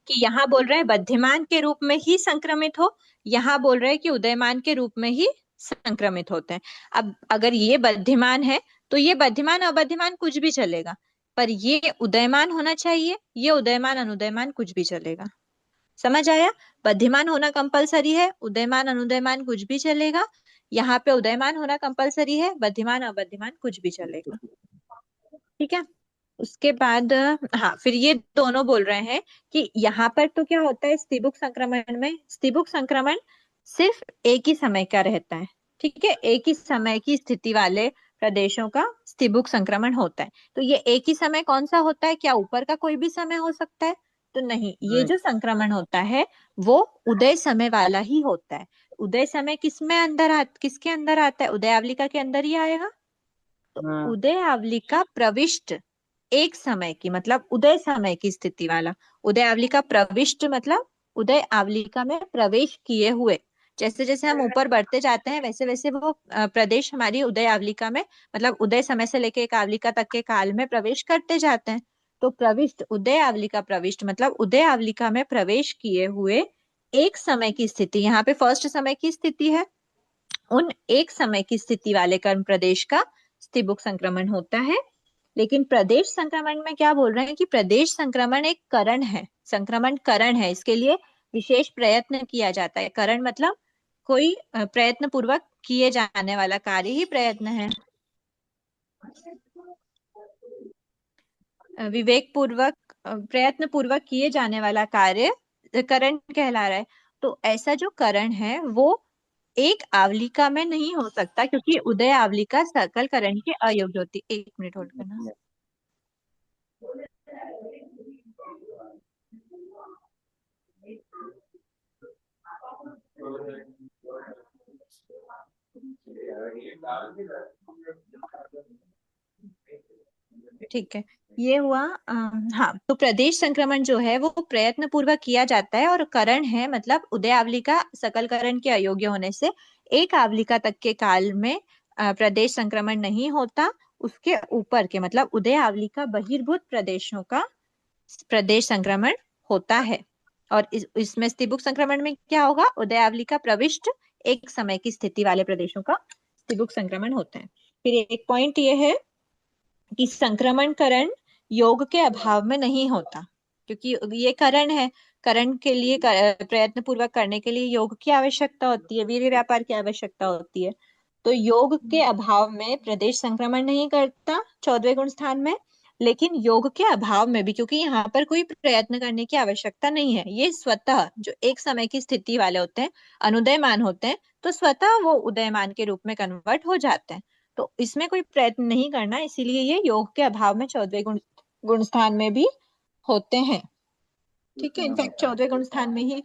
कि यहाँ बोल रहे हैं बद्धिमान के रूप में ही संक्रमित हो, यहाँ बोल रहे हैं कि उदयमान के रूप में ही संक्रमित होते हैं। अब अगर ये बद्धिमान है तो ये बद्धिमान अबद्धिमान कुछ भी चलेगा, पर ये उदयमान होना चाहिए, ये उदयमान अनुदयमान कुछ भी चलेगा। समझ आया? बद्धिमान होना कंपलसरी है, उदयमान अनुदयमान कुछ भी चलेगा। यहाँ पे उदयमान होना कंपलसरी है, बद्धिमान अबद्धिमान कुछ भी चलेगा। ठीक है, उसके बाद हाँ, फिर ये दोनों बोल रहे हैं कि यहाँ पर तो क्या होता है स्त्रीबुक संक्रमण में, स्त्रीबुक संक्रमण सिर्फ एक ही समय का रहता है। ठीक है, एक ही समय की स्थिति वाले प्रदेशों का स्त्रीबुक संक्रमण होता है। तो ये एक ही समय कौन सा होता है? क्या ऊपर का कोई भी समय हो सकता है? तो नहीं, ये जो संक्रमण होता है वो उदय समय वाला ही होता है। उदय समय किसके अंदर आता है? उदयावलिका के अंदर ही आएगा। तो उदयावलिका प्रविष्ट एक समय की, मतलब उदय समय की स्थिति वाला। उदयावलिका प्रविष्ट मतलब उदय आवलिका में प्रवेश किए हुए। जैसे जैसे हम ऊपर बढ़ते जाते हैं वैसे वैसे वो प्रदेश हमारी उदय आवलिका में, मतलब उदय समय से लेके एक आवलिका तक के काल में प्रवेश करते जाते हैं। तो प्रविष्ट, उदय आवलिका प्रविष्ट मतलब उदय आवलिका में प्रवेश किए हुए एक समय की स्थिति। यहाँ पे फर्स्ट समय की स्थिति है, उन एक समय की स्थिति वाले कर्म प्रदेश का स्त्रीबुक संक्रमण होता है। लेकिन प्रदेश संक्रमण में क्या बोल रहे हैं कि प्रदेश संक्रमण एक करण है, संक्रमण करण है, इसके लिए विशेष प्रयत्न किया जाता है। करण मतलब कोई प्रयत्न पूर्वक किए जाने वाला कार्य ही प्रयत्न है। विवेक पूर्वक प्रयत्न पूर्वक किए जाने वाला कार्य करण कहला रहा है। तो ऐसा जो करण है वो एक आवलिका में नहीं हो सकता, क्योंकि उदय आवलिका सकल करण के अयोग्य होती। 1 मिनट होल्ड करना। ठीक है, ये हुआ हाँ, तो प्रदेश संक्रमण जो है वो प्रयत्न पूर्वक किया जाता है, और करण है मतलब उदय आवलिका सकल करण के अयोग्य होने से एक आवलिका तक के काल में प्रदेश संक्रमण नहीं होता। उसके ऊपर के मतलब उदय आवलिका बहिर्भूत प्रदेशों का प्रदेश संक्रमण होता है। और इसमें स्त्रीबुक संक्रमण में क्या होगा? उदय आवलिका प्रविष्ट एक समय की स्थिति वाले प्रदेशों का स्त्रीबुक संक्रमण होता है। फिर एक पॉइंट ये है कि संक्रमण करण योग के अभाव में नहीं होता, क्योंकि ये करण है, करण के लिए प्रयत्न पूर्वक करने के लिए योग की आवश्यकता होती है, वीर्य व्यापार की आवश्यकता होती है। तो योग के अभाव में प्रदेश संक्रमण नहीं करता 14वें गुण स्थान में। लेकिन योग के अभाव में भी, क्योंकि यहाँ पर कोई प्रयत्न करने की आवश्यकता नहीं है, ये स्वतः जो एक समय की स्थिति वाले होते हैं, अनुदयमान होते हैं, तो स्वतः वो उदयमान के रूप में कन्वर्ट हो जाते हैं। तो इसमें कोई प्रयत्न नहीं करना, इसीलिए ये योग के अभाव में 14वें गुण स्थान में भी होते हैं। ठीक है, इनफैक्ट 14वें गुण स्थान में ही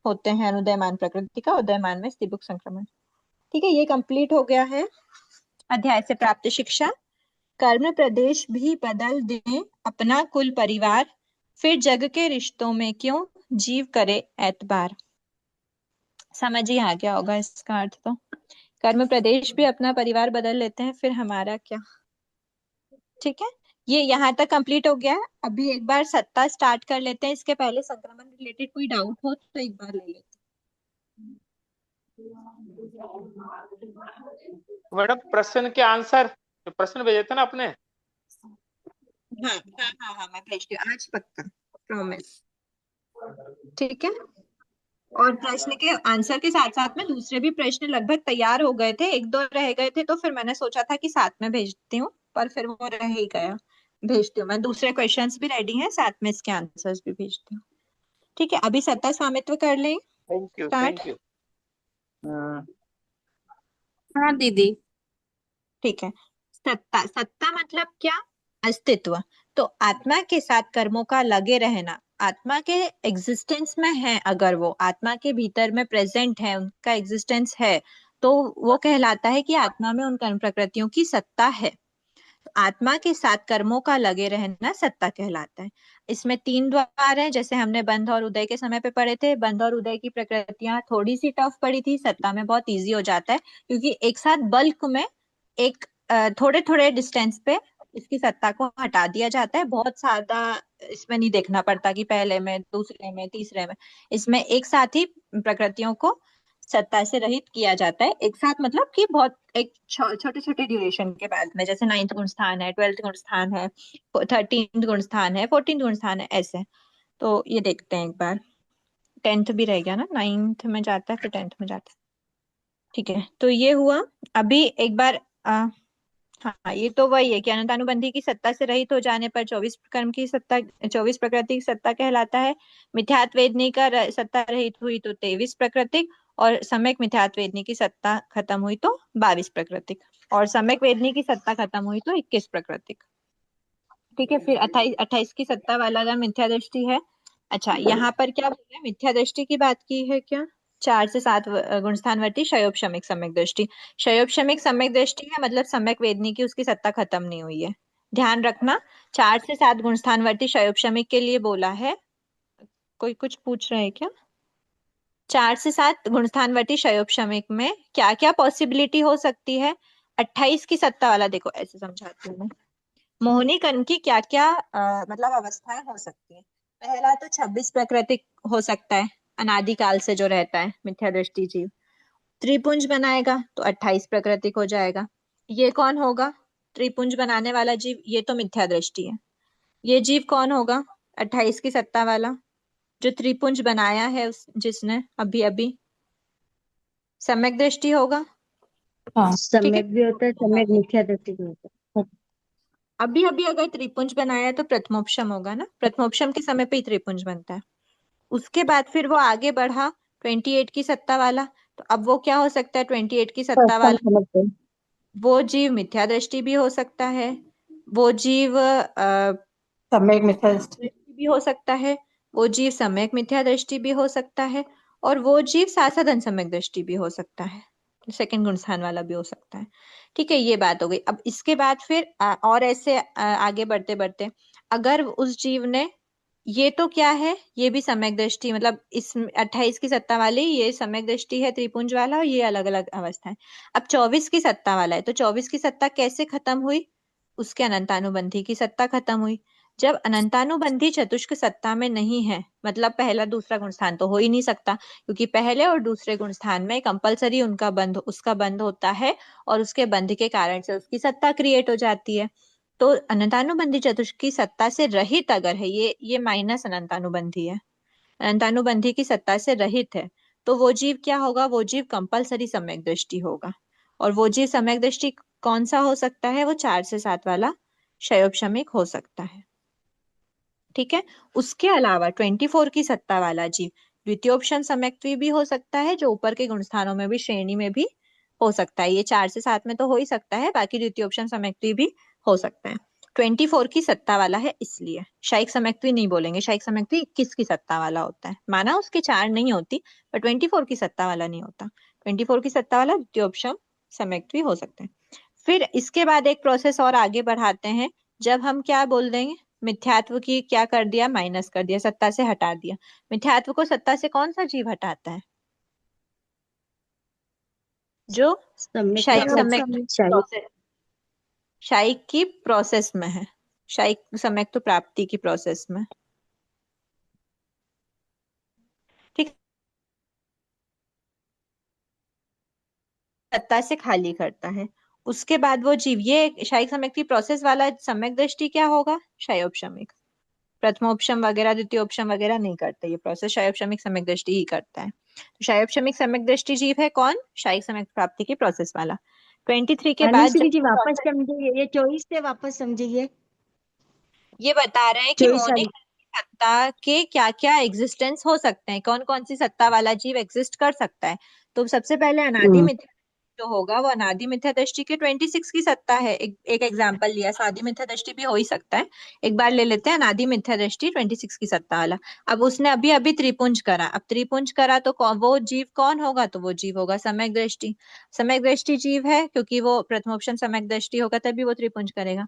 होते हैं अनुदयमान प्रकृति का, उदयमान में स्त्रीबुक संक्रमण। ठीक है, ये कंप्लीट हो गया है अध्याय से प्राप्त शिक्षा। कर्म प्रदेश भी बदल दे अपना कुल परिवार, फिर जग के रिश्तों में क्यों जीव करे एतबार। समझ ही आ गया होगा इसका अर्थ तो। कर्म प्रदेश भी अपना परिवार बदल लेते हैं, फिर हमारा क्या। ठीक है, ये यहाँ तक कंप्लीट हो गया है। अभी एक बार सत्ता स्टार्ट कर लेते हैं, इसके पहले संक्रमण रिलेटेड कोई डाउट हो तो एक बार ले लेते मैडम प्रश्न के आंसर, जो प्रश्न भेजे थे ना आपने, हैं। हाँ हाँ हाँ हाँ, मैं भेजती हूँ आज पक्का, प्रॉमिस। ठीक है, और प्रश्न के आंसर के साथ साथ में दूसरे भी प्रश्न लगभग तैयार हो गए थे, एक दो रह गए थे, तो फिर मैंने सोचा था कि साथ में भेजती हूँ, पर फिर वो रह ही गया। भेजती हूँ मैं, दूसरे क्वेश्चंस भी रेडी हैं, साथ में इसके आंसर्स भी भेजती हूँ। ठीक है, अभी सत्ता स्वामित्व कर लें thank you start. Thank you. हाँ दीदी। ठीक है, सत्ता, सत्ता मतलब क्या? अस्तित्व। तो आत्मा के साथ कर्मों का लगे रहना, आत्मा के एग्जिस्टेंस में है, अगर वो आत्मा के भीतर में प्रेजेंट है, उनका एग्जिस्टेंस है, तो वो कहलाता है कि आत्मा में उन कर्म प्रकृतियों की सत्ता है। आत्मा के साथ कर्मों का लगे रहना सत्ता कहलाता है। इसमें तीन द्वार हैं, जैसे हमने बंध और उदय के समय पे पढ़े थे। बंध और उदय की प्रकृतियां थोड़ी सी टफ पड़ी थी, सत्ता में बहुत इजी हो जाता है, क्योंकि एक साथ बल्क में एक थोड़े थोड़े डिस्टेंस पे इसकी सत्ता को हटा दिया जाता है। बहुत ज्यादा इसमें नहीं देखना पड़ता कि पहले में, दूसरे में, तीसरे में। इसमें एक साथ ही प्रकृतियों को सत्ता से रहित किया जाता है। एक साथ मतलब कि बहुत एक छोटे छोटे ड्यूरेशन के बाद में, जैसे 9th गुण स्थान है, 12th गुण स्थान है, 13th गुण स्थान है, 14th गुण स्थान है, ऐसे। तो ये देखते हैं एक बार। 10th भी रह गया ना, 9th में जाता है फिर 10th में जाता है। ठीक है, तो ये हुआ। अभी एक बार हाँ, ये तो वही है कि अनंतानुबंधी की सत्ता से रहित हो जाने पर 24 कर्म की सत्ता, 24 प्राकृतिक सत्ता कहलाता है। मिथ्यात्व वेदनी का सत्ता रहित हुई तो 23 प्राकृतिक, और सम्यक मिथ्यात्व वेदनी की सत्ता खत्म हुई तो 22 प्राकृतिक, और सम्यक वेदनी की सत्ता खत्म हुई तो 21 प्राकृतिक। ठीक है, फिर 28 की सत्ता वाला अगर मिथ्या दृष्टि है। अच्छा, यहाँ पर क्या बोल रहे हैं, मिथ्या दृष्टि की बात की है क्या? 4 से 7 गुणस्थानवर्ती शयोप शमिक सम्यक दृष्टि। शयोप शमिक सम्यक दृष्टि है, मतलब सम्यक वेदनी की उसकी सत्ता खत्म नहीं हुई है। ध्यान रखना, 4 से 7 गुणस्थानवर्ती शयोप शमिक के लिए बोला है। कोई कुछ पूछ रहे है क्या? 4 से 7 गुणस्थानवर्ती शयोप शमिक में क्या क्या पॉसिबिलिटी हो सकती है? 28 की सत्ता वाला देखो, ऐसे समझाती हूँ मैं। मोहिनी कर्ण की क्या क्या मतलब अवस्थाएं हो सकती है। पहला तो 26 प्राकृतिक हो सकता है, अनादिकाल से जो रहता है मिथ्या दृष्टि जीव। त्रिपुंज बनाएगा तो 28 प्राकृतिक हो जाएगा। ये कौन होगा? त्रिपुंज बनाने वाला जीव, ये तो मिथ्या दृष्टि है। ये जीव कौन होगा? 28 की सत्ता वाला जो त्रिपुंज बनाया है, जिसने अभी अभी सम्यक दृष्टि होगा। हाँ, ठीक है, सम्यक भी होता है, सम्यक मिथ्या दृष्टि भी होता है। अभी अभी अगर त्रिपुंज बनाया है तो प्रथमोपशम होगा ना, प्रथमोपशम के समय पे ही त्रिपुंज बनता है। उसके बाद फिर वो आगे बढ़ा 28 की सत्ता वाला, तो अब वो क्या हो सकता है? 28 की सत्ता फर्स्ट हम वाला समझते हैं। वो जीव मिथ्या दृष्टि भी हो सकता है, वो जीव सम्यक मिथ्या दृष्टि। दृष्टि भी हो सकता है, वो जीव सम्यक मिथ्या दृष्टि भी हो सकता है, और वो जीव सासाधन सम्यक दृष्टि भी हो सकता है, सेकंड गुण स्थान वाला भी हो सकता है। ठीक है, ये बात हो गई। अब इसके बाद फिर और ऐसे आगे बढ़ते बढ़ते, अगर उस जीव ने, ये तो क्या है, ये भी सम्यक दृष्टि, मतलब इस 28 की सत्ता वाली ये सम्यक दृष्टि है त्रिपुंज वाला, और ये अलग अलग अवस्था है। अब 24 की सत्ता वाला है, तो 24 की सत्ता कैसे खत्म हुई? उसके अनंतानुबंधी की सत्ता खत्म हुई। जब अनंतानुबंधी चतुष्क सत्ता में नहीं है, मतलब पहला दूसरा गुण स्थान तो हो ही नहीं सकता, क्योंकि पहले और दूसरे गुण स्थान में कंपलसरी उनका बंध, उसका बंध होता है, और उसके बंध के कारण से उसकी सत्ता क्रिएट हो जाती है। तो अनंतानुबंधी चतुष्क की सत्ता से रहित अगर है, ये माइनस अनंतानुबंधी है, अनंतानुबंधी की सत्ता से रहित है, तो वो जीव क्या होगा? वो जीव कंपलसरी सम्यक दृष्टि होगा। और वो जीव सम्यक दृष्टि कौन सा हो सकता है? वो 4 से 7 वाला क्षयोप शमिक हो सकता है। ठीक है, उसके अलावा 24 की सत्ता वाला जीव द्वितीयोपशम सम्यक्त्वी भी हो सकता है, जो ऊपर के गुण स्थानों में भी, श्रेणी में भी हो सकता है। ये 4 से 7 में तो हो ही सकता है, बाकी द्वितीयोपशम सम्यक्त्वी भी हो सकता है। 24 की सत्ता वाला है, इसलिए शायिक सम्यक्त्वी नहीं बोलेंगे। शायिक सम्यक्त्वी 21 की सत्ता वाला होता है, माना उसके 4 नहीं होती, पर 24 की सत्ता वाला नहीं होता। 24 की सत्ता वाला द्वितीयोपशम सम्यक्त्वी हो सकते हैं। फिर इसके बाद एक प्रोसेस और आगे बढ़ाते हैं, जब हम क्या बोल देंगे, मिथ्यात्व की क्या कर दिया? माइनस कर दिया, सत्ता से हटा दिया। मिथ्यात्व को सत्ता से कौन सा जीव हटाता है? जो सम्यक शायिक मिथ्या सम्यक शाही प्रोसेस, शायिक की प्रोसेस में है, शायिक सम्यक तो प्राप्ति की प्रोसेस में। ठीक, सत्ता से खाली करता है। उसके बाद वो जीव, ये शायिक सम्यक की प्रोसेस वाला सम्यक दृष्टि क्या होगा? क्षयोपशमिक। प्रथमोपशम वगैरह द्वितीयोपशम वगैरह नहीं करते, ये प्रोसेस क्षयोपशमिक सम्यक दृष्टि ही करता है। तो क्षयोपशमिक सम्यक दृष्टि जीव है कौन? शायिक सम्यक प्राप्ति की प्रोसेस वाला। 23 के बाद अनुश्री जी जब वापस समझिए, ये 24 से वापस समझिए। ये बता रहे हैं कि 24 मौलिक वाली। सत्ता के क्या क्या एग्जिस्टेंस हो सकते हैं, कौन कौन सी सत्ता वाला जीव एग्जिस्ट कर सकता है। तो सबसे पहले अनादि हम्म। मिथ्या जो होगा वो अनादि मिथ्या दृष्टि के 26 की सत्ता है। एक एग्जांपल लिया, सादी मिथ्या दृष्टि भी हो ही सकता है। एक बार ले लेते हैं अनादि मिथ्या दृष्टि 26 की सत्ता वाला। अब उसने अभी अभी त्रिपुंज करा, अब त्रिपुंज करा तो वो जीव कौन होगा? तो वो जीव होगा सम्यक दृष्टि। सम्यक दृष्टि जीव है क्योंकि वो प्रथमोपशन सम्यक दृष्टि होगा तभी वो त्रिपुंज करेगा।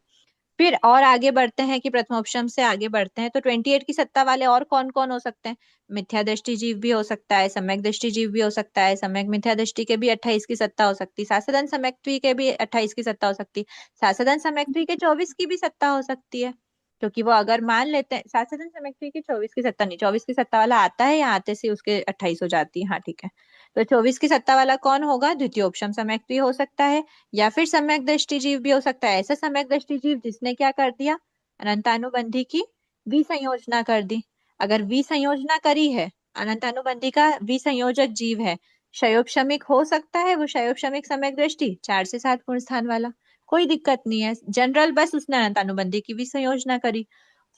फिर और आगे बढ़ते हैं कि प्रथमोपशम से आगे बढ़ते हैं तो 28 की सत्ता वाले और कौन कौन हो सकते हैं? मिथ्या दृष्टि जीव भी हो सकता है, सम्यक दृष्टि जीव भी हो सकता है, सम्यक मिथ्या दृष्टि के भी 28 की सत्ता हो सकती है, सासदन सम्यक्त्वी के भी 28 की सत्ता हो सकती है, सासदन सम्यक्त्वी के 24 की भी सत्ता हो सकती है। क्योंकि वो अगर मान लेते हैं सासदन सम्यक्त्वी की 24 की सत्ता नहीं, 24 की सत्ता वाला आता है या आते से उसके 28 हो जाती है। हाँ ठीक है, तो 24 की सत्ता वाला कौन होगा? द्वितीयोपशम सम्यक्त्वी हो सकता है या फिर सम्यक दृष्टि जीव भी हो सकता है। ऐसा सम्यक दृष्टि जीव जिसने क्या कर दिया? अनंतानुबंधी की विसंयोजना कर दी। अगर विसंयोजना करी है, अनंतानुबंधी का विसंयोजक जीव है, क्षयोपशमिक हो सकता है वो, क्षयोपशमिक सम्यक दृष्टि 4 से 7 गुण स्थान वाला, कोई दिक्कत नहीं है। जनरल बस उसने अनंतानुबंधी की विसंयोजना करी।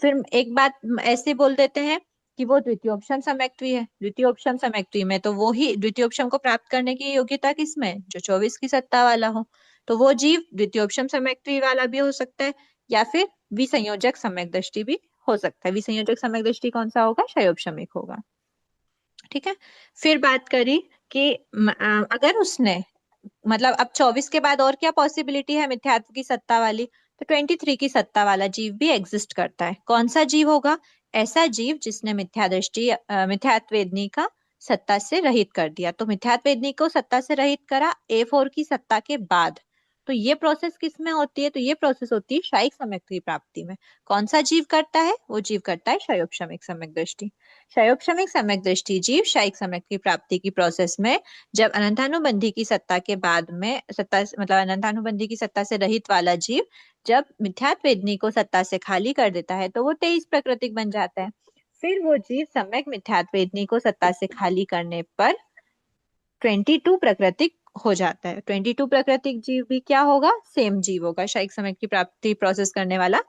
फिर एक बात ऐसे बोल देते हैं कि वो द्वितीयोपशम सम्यक्त्वी है। द्वितीयोपशम सम्यक्त्वी में तो वो ही द्वितीयोपशम को प्राप्त करने की योग्यता किसमें? जो 24 की सत्ता वाला हो। तो वो जीव द्वितीयोपशम सम्यक्त्वी वाला भी हो सकता है या फिर विसंयोजक सम्यक दृष्टि भी हो सकता है। विसंयोजक सम्यक दृष्टि कौन सा होगा? क्षयोपशमिक होगा। ठीक है, फिर बात करी कि अगर उसने मतलब अब 24 के बाद और क्या पॉसिबिलिटी है मिथ्यात्व की सत्ता वाली? तो 23 की सत्ता वाला जीव भी एग्जिस्ट करता है। कौन सा जीव होगा? ऐसा जीव जिसने मिथ्या दृष्टि मिथ्यात्वेदनी का सत्ता से रहित कर दिया। तो मिथ्यात्वेदनी को सत्ता से रहित करा A4 की सत्ता के बाद। तो ये प्रोसेस किस में होती है? तो ये प्रोसेस होती है शायिक सम्यक की प्राप्ति में। कौन सा जीव करता है? वो जीव करता है क्षयोपशमिक सम्यक दृष्टि। क्षयोपशमिक सम्यक दृष्टि जीव शायिक सम्यक की प्राप्ति की प्रोसेस में जब अनंतानुबंधी की सत्ता के बाद में सत्ता मतलब अनंतानुबंधी की सत्ता से रहित वाला जीव जब मिथ्यात्वेदनी को सत्ता से खाली कर देता है तो वो 23 प्रकृतिक बन जाता है। फिर वो जीव सम्यक मिथ्यात्वेदनी को सत्ता से खाली करने पर 22 प्रकृतिक हो जाता है। 22 प्रकृतिक जीव भी क्या होगा? सेम जीव होगा, शायिक सम्यक की प्राप्ति प्रोसेस करने वाला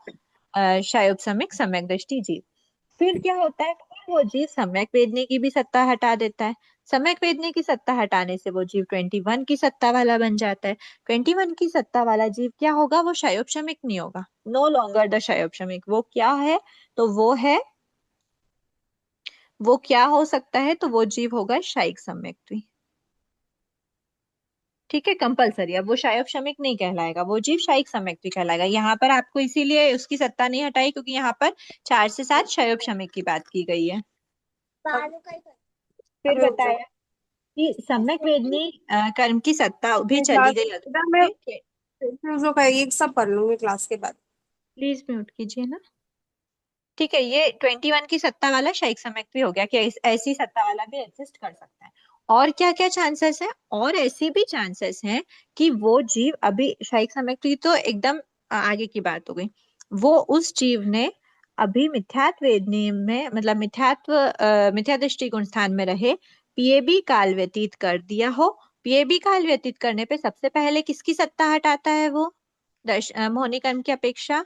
क्षयोपशमिक सम्यक दृष्टि जीव। फिर क्या होता है? फिर वो जीव सम्यक वेदनी की भी सत्ता हटा देता है। सम्यक वेदनी की सत्ता हटाने से वो जीव 21 की सत्ता वाला बन जाता है। 21 की सत्ता वाला जीव क्या होगा? वो क्षयोपशमिक नहीं होगा, नो लॉन्गर द क्षयोपशमिक। वो क्या है? तो वो क्या हो सकता है? तो वो जीव होगा शायिक सम्यक्त्वी। ठीक है, कंपलसरी। अब वो क्षयोपशमिक नहीं कहलाएगा, वो जीव शायिक सम्यक्त्वी कहलाएगा। यहाँ पर आपको इसीलिए उसकी सत्ता नहीं हटाई क्योंकि यहाँ पर 4 से 7 क्षयोपशमिक की बात की गई है। फिर बताया कि सम्यक वेदनी कर्म की सत्ता भी चली गई बेटा मैं अगर कंफ्यूज हो गई, एक सब पढ़ लूंगी क्लास के बाद। प्लीज म्यूट कीजिए ना। ठीक है, ये 21 की सत्ता वाला शायिक सम्यक्त्वी हो गया कि ऐसी सत्ता वाला भी एग्जिस्ट कर सकता है। और क्या क्या चांसेस है? और ऐसी भी चांसेस हैं कि वो जीव अभी शायिक सम्यक्त्वी तो एकदम आगे की बात हो गई, वो उस जीव ने अभी मिथ्यात्व वेदनी में मतलब मिथ्या दृष्टि गुण स्थान में रहे पीएबी काल व्यतीत कर दिया हो। पीएबी काल व्यतीत करने पे सबसे पहले किसकी सत्ता हटाता है वो? मोहनी कर्म की अपेक्षा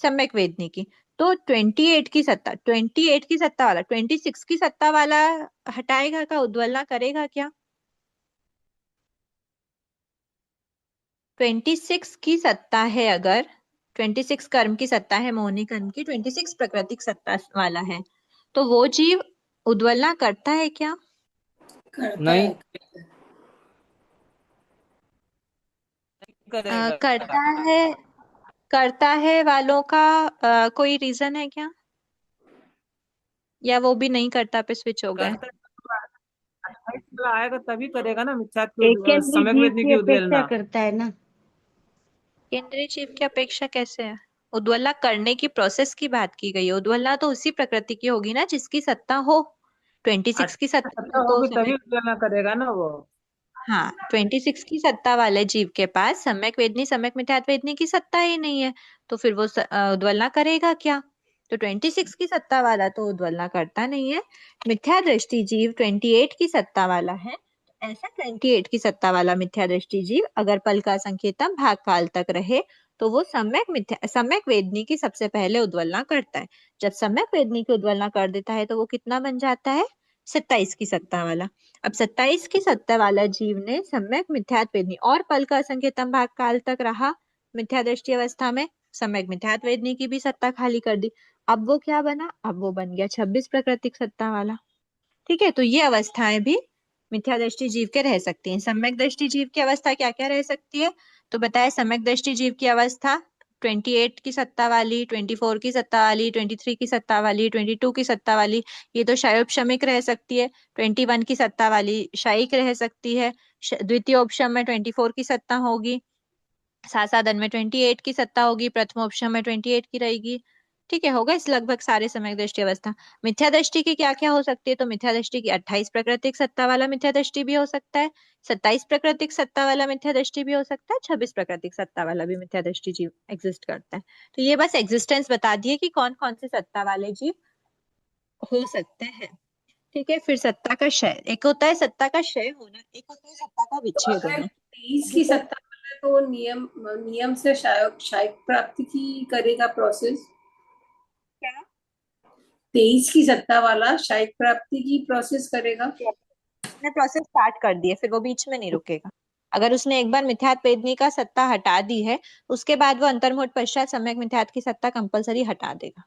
सम्यक वेदनी की। तो 28 की सत्ता, 28 की सत्ता वाला 26 की सत्ता वाला हटाएगा क्या? उद्वलना करेगा क्या? 26 की सत्ता है, अगर 26 कर्म की सत्ता है, मोहनी कर्म की 26 प्राकृतिक सत्ता वाला है, तो वो जीव उद्वलना करता है क्या? नहीं करेगा। करता है वालों का कोई रीजन है क्या? या वो भी नहीं करता पे स्विच हो गए? करता है, 28 वाला आएगा तभी करेगा ना मिथ्यात्व एक केंद्रीय सम्यक जीव वेदनी की की अपेक्षा उद्वेलना। करता है ना। केंद्रीय जीव की अपेक्षा कैसे है? उद्वलना करने की प्रोसेस की बात की गई है। उद्वलना तो उसी प्रकृति की होगी ना जिसकी सत्ता हो। 26 की 28 सत्ता सत्ता तो होगी समय तभी उद्वेलना करेगा ना वो। हाँ, 26 की सत्ता वाले जीव के पास सम्यक वेदनी सम्यक मिथ्यात्व वेदनी की सत्ता ही नहीं है, तो फिर वो उद्वलना करेगा क्या? तो 26 की सत्ता वाला तो उद्वलना करता नहीं है। मिथ्या दृष्टि जीव 28 की सत्ता वाला है। ऐसा 28 की सत्ता वाला मिथ्या दृष्टि जीव अगर पल का संकेतम भाग काल तक रहे तो वो सम्यक वेदनी की सबसे पहले उद्वलना करता है। जब सम्यक वेदनी की उद्वलना कर देता है तो वो कितना बन जाता है? 27 की सत्ता वाला। अब 27 की सत्ता वाला जीव ने सम्यक मिथ्यात्व वेदनी और पल का असंख्यतम भाग काल तक रहा मिथ्या दृष्टि अवस्था में, सम्यक मिथ्यात्व वेदनी की भी सत्ता खाली कर दी। अब वो क्या बना? अब वो बन गया 26 प्राकृतिक सत्ता वाला। ठीक है, तो ये अवस्थाएं भी मिथ्या दृष्टि जीव के रह सकती हैं। सम्यक दृष्टि जीव की अवस्था क्या क्या रह सकती है? तो बताया सम्यक दृष्टि जीव की अवस्था 28 की सत्ता वाली, 24 की सत्ता वाली, 23 की सत्ता वाली, 22 की सत्ता वाली, ये तो शायोपशमिक रह सकती है। 21 की सत्ता वाली शायिक रह सकती है। द्वितीय उपशम में 24 की सत्ता होगी, सासादन में 28 की सत्ता होगी, प्रथमोपशम में 28 की रहेगी। ठीक है, होगा इस लगभग सारे सम्यक दृष्टि अवस्था। मिथ्या दृष्टि की क्या क्या हो सकती है? तो मिथ्या दृष्टि की 28 प्राकृतिक सत्ता वाला मिथ्या दृष्टि भी हो सकता है, 27 प्राकृतिक सत्ता वाला मिथ्या दृष्टि भी हो सकता है, 26 प्राकृतिक सत्ता वाला भी मिथ्या दृष्टि जीव एग्जिस्ट करता है। तो ये बस एग्जिस्टेंस बता दिए कि कौन कौन से सत्ता वाले जीव हो सकते हैं। ठीक है, फिर सत्ता का क्षय, एक होता है सत्ता का क्षय होना, एक होता है सत्ता का तो विच्छेद अगर होना। 23 की सत्ता वाला तो नियम नियम से शायक प्राप्ति की करेगा प्रोसेस। क्या? 23 की सत्ता वाला शायक प्राप्ति की प्रोसेस करेगा। उसने प्रोसेस स्टार्ट कर दी है, फिर वो बीच में नहीं रुकेगा। अगर उसने एक बार मिथ्यात्व वेदनी का सत्ता हटा दी है, उसके बाद वो अंतर्मुहूर्त पश्चात सम्यक मिथ्यात्व की सत्ता कंपलसरी हटा देगा।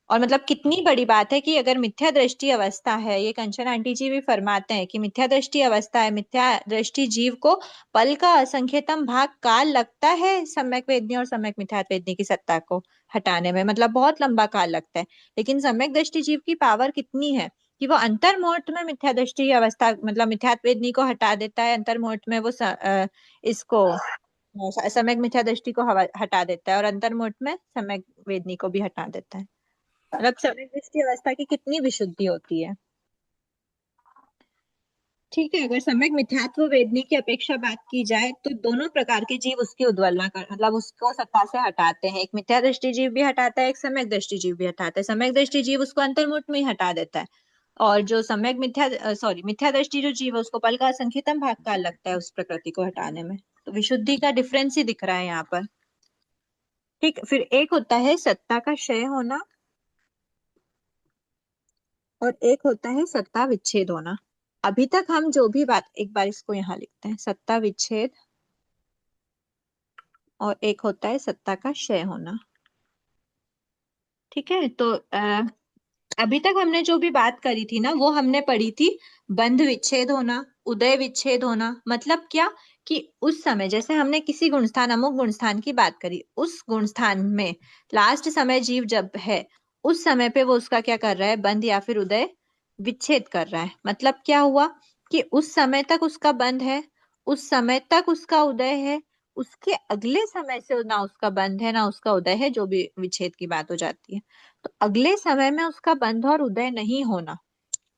और मतलब कितनी बड़ी बात है कि अगर मिथ्या दृष्टि अवस्था है, ये कंचन आंटी जी भी फरमाते हैं कि मिथ्या दृष्टि अवस्था है, मिथ्या दृष्टि जीव को पल का असंख्यतम भाग काल लगता है सम्यक वेदनी और सम्यक मिथ्यात्व वेदनी की सत्ता को हटाने में, मतलब बहुत लंबा काल लगता है। लेकिन सम्यक दृष्टि जीव की पावर कितनी है कि वो अंतर्मुहूर्त में मिथ्या दृष्टि अवस्था मतलब मिथ्यात्व वेदनी को हटा देता है, अंतर्मुहूर्त में वो इसको सम्यक मिथ्या दृष्टि को हटा देता है और अंतर्मुहूर्त में सम्यक वेदनी को भी हटा देता है। मतलब सम्यक दृष्टि अवस्था की कितनी विशुद्धि होती है। ठीक है, अगर सम्यक मिथ्यात्व वेदनी की अपेक्षा बात की जाए तो दोनों प्रकार के जीव उसकी उद्वलना कर मतलब उसको सत्ता से हटाते हैं। एक मिथ्या दृष्टि जीव भी हटाता है, एक सम्यक दृष्टि जीव भी हटाता है। सम्यक दृष्टि जीव उसको अंतर्मुहूर्त में ही हटा देता है, और जो सम्यक मिथ्या दृष्टि जो जीव है उसको पल का असंख्यतम भाग काल लगता है उस प्रकृति को हटाने में। तो विशुद्धि का डिफरेंस ही दिख रहा है यहाँ पर। ठीक, फिर एक होता है सत्ता का क्षय होना और एक होता है सत्ता विच्छेद होना। अभी तक हम जो भी बात, एक बार इसको यहाँ लिखते हैं, सत्ता विच्छेद और एक होता है सत्ता का क्षय होना। ठीक है, तो अभी तक हमने जो भी बात करी थी ना वो हमने पढ़ी थी बंध विच्छेद होना, उदय विच्छेद होना। मतलब क्या कि उस समय जैसे हमने किसी गुणस्थान अमुक गुणस्थान की बात करी, उस गुणस्थान में लास्ट समय जीव जब है उस समय पे वो उसका क्या कर रहा है, बंध या फिर उदय विच्छेद कर रहा है। मतलब क्या हुआ कि उस समय तक उसका बंध है, उस समय तक उसका उदय है, उसके अगले समय से ना उसका बंध है ना उसका उदय है, जो भी विच्छेद की बात हो जाती है। तो अगले समय में उसका बंध और उदय नहीं होना।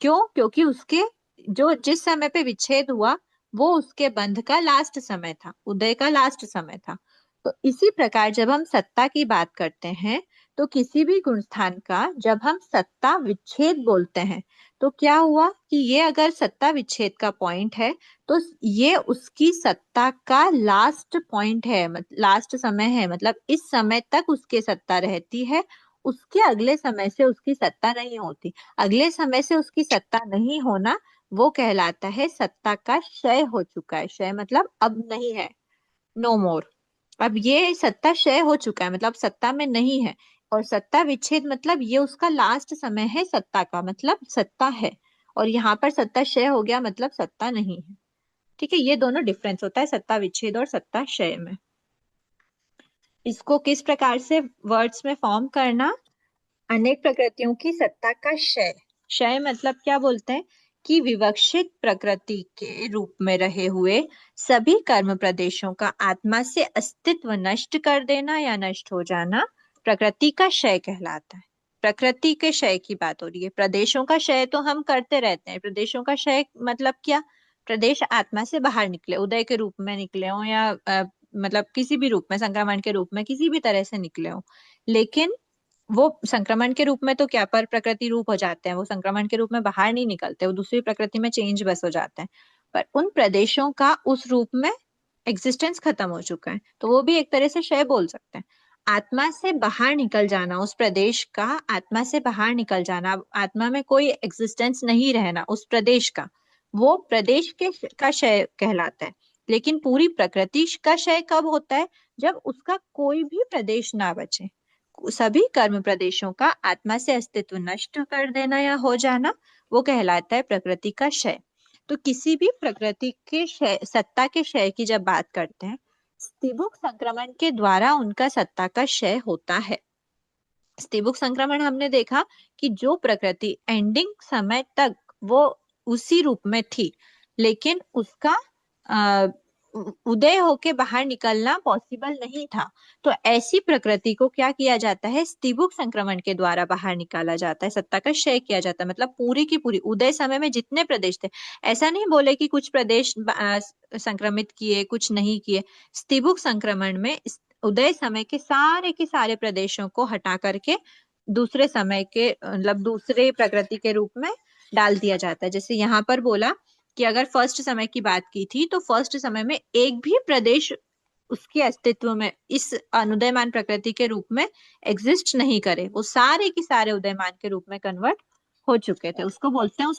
क्यों? क्योंकि उसके जो जिस समय पे विच्छेद हुआ वो उसके बंध का लास्ट समय था, उदय का लास्ट समय था। तो इसी प्रकार जब हम सत्ता की बात करते हैं तो किसी भी गुणस्थान का जब हम सत्ता विच्छेद बोलते हैं तो क्या हुआ कि ये अगर सत्ता विच्छेद का पॉइंट है तो ये उसकी सत्ता का लास्ट पॉइंट है, लास्ट समय है। मतलब इस समय तक उसके सत्ता रहती है, उसके अगले समय से उसकी सत्ता नहीं होती। अगले समय से उसकी सत्ता नहीं होना वो कहलाता है सत्ता का क्षय हो चुका है। क्षय मतलब अब नहीं है, नो मोर। अब ये सत्ता क्षय हो चुका है मतलब सत्ता में नहीं है। और सत्ता विच्छेद मतलब ये उसका लास्ट समय है सत्ता का, मतलब सत्ता है। और यहाँ पर सत्ता क्षय हो गया मतलब सत्ता नहीं है। ठीक है, ये दोनों डिफरेंस होता है सत्ता विच्छेद और सत्ता क्षय में। इसको किस प्रकार से वर्ड्स में फॉर्म करना, अनेक प्रकृतियों की सत्ता का क्षय। क्षय मतलब क्या बोलते हैं कि विवक्षित प्रकृति के रूप में रहे हुए सभी कर्म प्रदेशों का आत्मा से अस्तित्व नष्ट कर देना या नष्ट हो जाना प्रकृति का क्षय कहलाता है। प्रकृति के क्षय की बात हो रही है। प्रदेशों का क्षय तो हम करते रहते हैं। प्रदेशों का क्षय मतलब क्या? प्रदेश आत्मा से बाहर निकले, उदय के रूप में निकले हो या मतलब किसी भी रूप में, संक्रमण के रूप में, किसी भी तरह से निकले हो। लेकिन वो संक्रमण के रूप में तो क्या पर प्रकृति रूप हो जाते हैं, वो संक्रमण के रूप में बाहर नहीं निकलते, वो दूसरी प्रकृति में चेंज बस हो जाते हैं। पर उन प्रदेशों का उस रूप में एग्जिस्टेंस खत्म हो चुका है, तो वो भी एक तरह से क्षय बोल सकते हैं। आत्मा से बाहर निकल जाना, उस प्रदेश का आत्मा से बाहर निकल जाना, आत्मा में कोई एग्जिस्टेंस नहीं रहना उस प्रदेश का, वो प्रदेश के का क्षय कहलाता है। लेकिन पूरी प्रकृति का क्षय कब होता है? जब उसका कोई भी प्रदेश ना बचे। सभी कर्म प्रदेशों का आत्मा से अस्तित्व नष्ट कर देना या हो जाना, वो कहलाता है प्रकृति का क्षय। तो किसी भी प्रकृति के क्षय, सत्ता के क्षय की जब बात करते हैं, स्तिबुक संक्रमण के द्वारा उनका सत्ता का क्षय होता है। स्तिबुक संक्रमण हमने देखा कि जो प्रकृति एंडिंग समय तक वो उसी रूप में थी, लेकिन उसका उदय होके बाहर निकलना पॉसिबल नहीं था, तो ऐसी प्रकृति को क्या किया जाता है? स्तिबुक संक्रमण के द्वारा बाहर निकाला जाता है, सत्ता का क्षय किया जाता है। मतलब पूरी की पूरी उदय समय में जितने प्रदेश थे, ऐसा नहीं बोले कि कुछ प्रदेश संक्रमित किए, कुछ नहीं किए। स्तिबुक संक्रमण में उदय समय के सारे प्रदेशों को हटा करके दूसरे समय के मतलब दूसरे प्रकृति के रूप में डाल दिया जाता है। जैसे यहाँ पर बोला कि अगर फर्स्ट समय की बात की थी, तो फर्स्ट समय में एक भी प्रदेश उसके अस्तित्व में इस अनुदयमान प्रकृति के रूप में एग्जिस्ट नहीं करे, वो सारे के सारे उदयमान के रूप में कन्वर्ट हो चुके थे। उसको बोलते हैं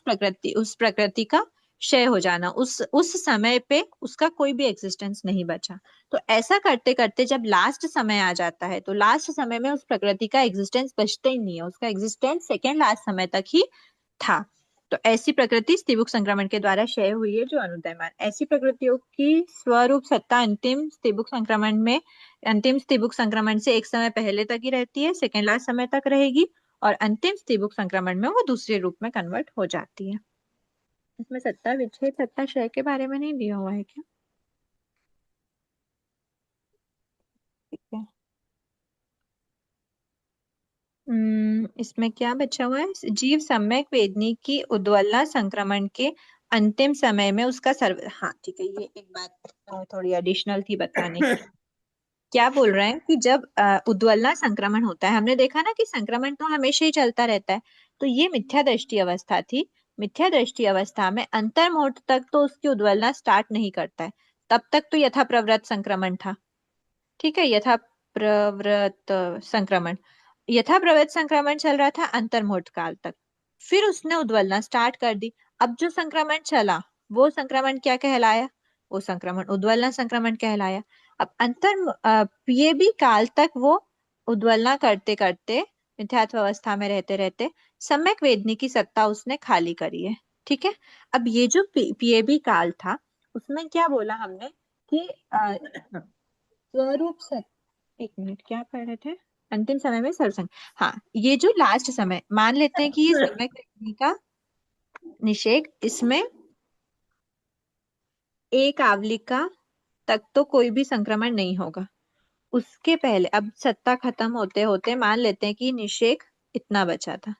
उस प्रकृति का क्षय हो जाना, उस समय पे उसका कोई भी एग्जिस्टेंस नहीं बचा। तो ऐसा करते करते जब लास्ट समय आ जाता है, तो लास्ट समय में उस प्रकृति का एग्जिस्टेंस बचता ही नहीं है, उसका एग्जिस्टेंस सेकेंड लास्ट समय तक ही था। तो ऐसी प्रकृति स्तिबुक संक्रमण के द्वारा क्षय हुई है, जो अनुदयमान। ऐसी प्रकृतियों की स्वरूप सत्ता अंतिम स्तिबुक संक्रमण से एक समय पहले तक ही रहती है, सेकेंड लास्ट समय तक रहेगी, और अंतिम स्तिबुक संक्रमण में वो दूसरे रूप में कन्वर्ट हो जाती है। इसमें सत्ता विच्छेद, सत्ता क्षय के बारे में नहीं दिया हुआ है क्या? ठीक है। इसमें क्या बचा हुआ है? जीव सम्यक वेदनी की उद्वलना संक्रमण के अंतिम समय में उसका हाँ ठीक है, ये एक बात थोड़ी एडिशनल थी बताने की। क्या बोल रहे हैं कि जब उद्वलना संक्रमण होता है, हमने देखा ना कि संक्रमण तो हमेशा ही चलता रहता है, तो ये मिथ्या दृष्टि अवस्था थी। मिथ्या दृष्टि अवस्था में अंतर्मुहूर्त तक तो उसकी उद्वलना स्टार्ट नहीं करता है, तब तक तो यथा प्रवृत्त संक्रमण था। ठीक है, यथा प्रवृत्त संक्रमण चल रहा था अंतर्मुहूर्त काल तक, फिर उसने उद्वलना स्टार्ट कर दी। अब जो संक्रमण चला, वो संक्रमण क्या कहलाया? वो संक्रमण उद्वलना संक्रमण कहलाया। अब पीएबी काल तक वो उद्वलना करते करते मिथ्यात्व अवस्था में रहते रहते सम्यक वेदनी की सत्ता उसने खाली करी है। ठीक है, अब ये जो पीएबी काल था, उसमें क्या बोला हमने कि स्वरूप सत्य, एक मिनट, क्या पढ़ रहे थे? अंतिम समय में सर्वसंग। हाँ, ये जो लास्ट समय मान लेते हैं कि ये सम्यक वेदनी का निषेध, इसमें एक आवलिका तक तो कोई भी संक्रमण नहीं होगा। उसके पहले अब सत्ता खत्म होते होते मान लेते हैं कि निषेध इतना बचा था।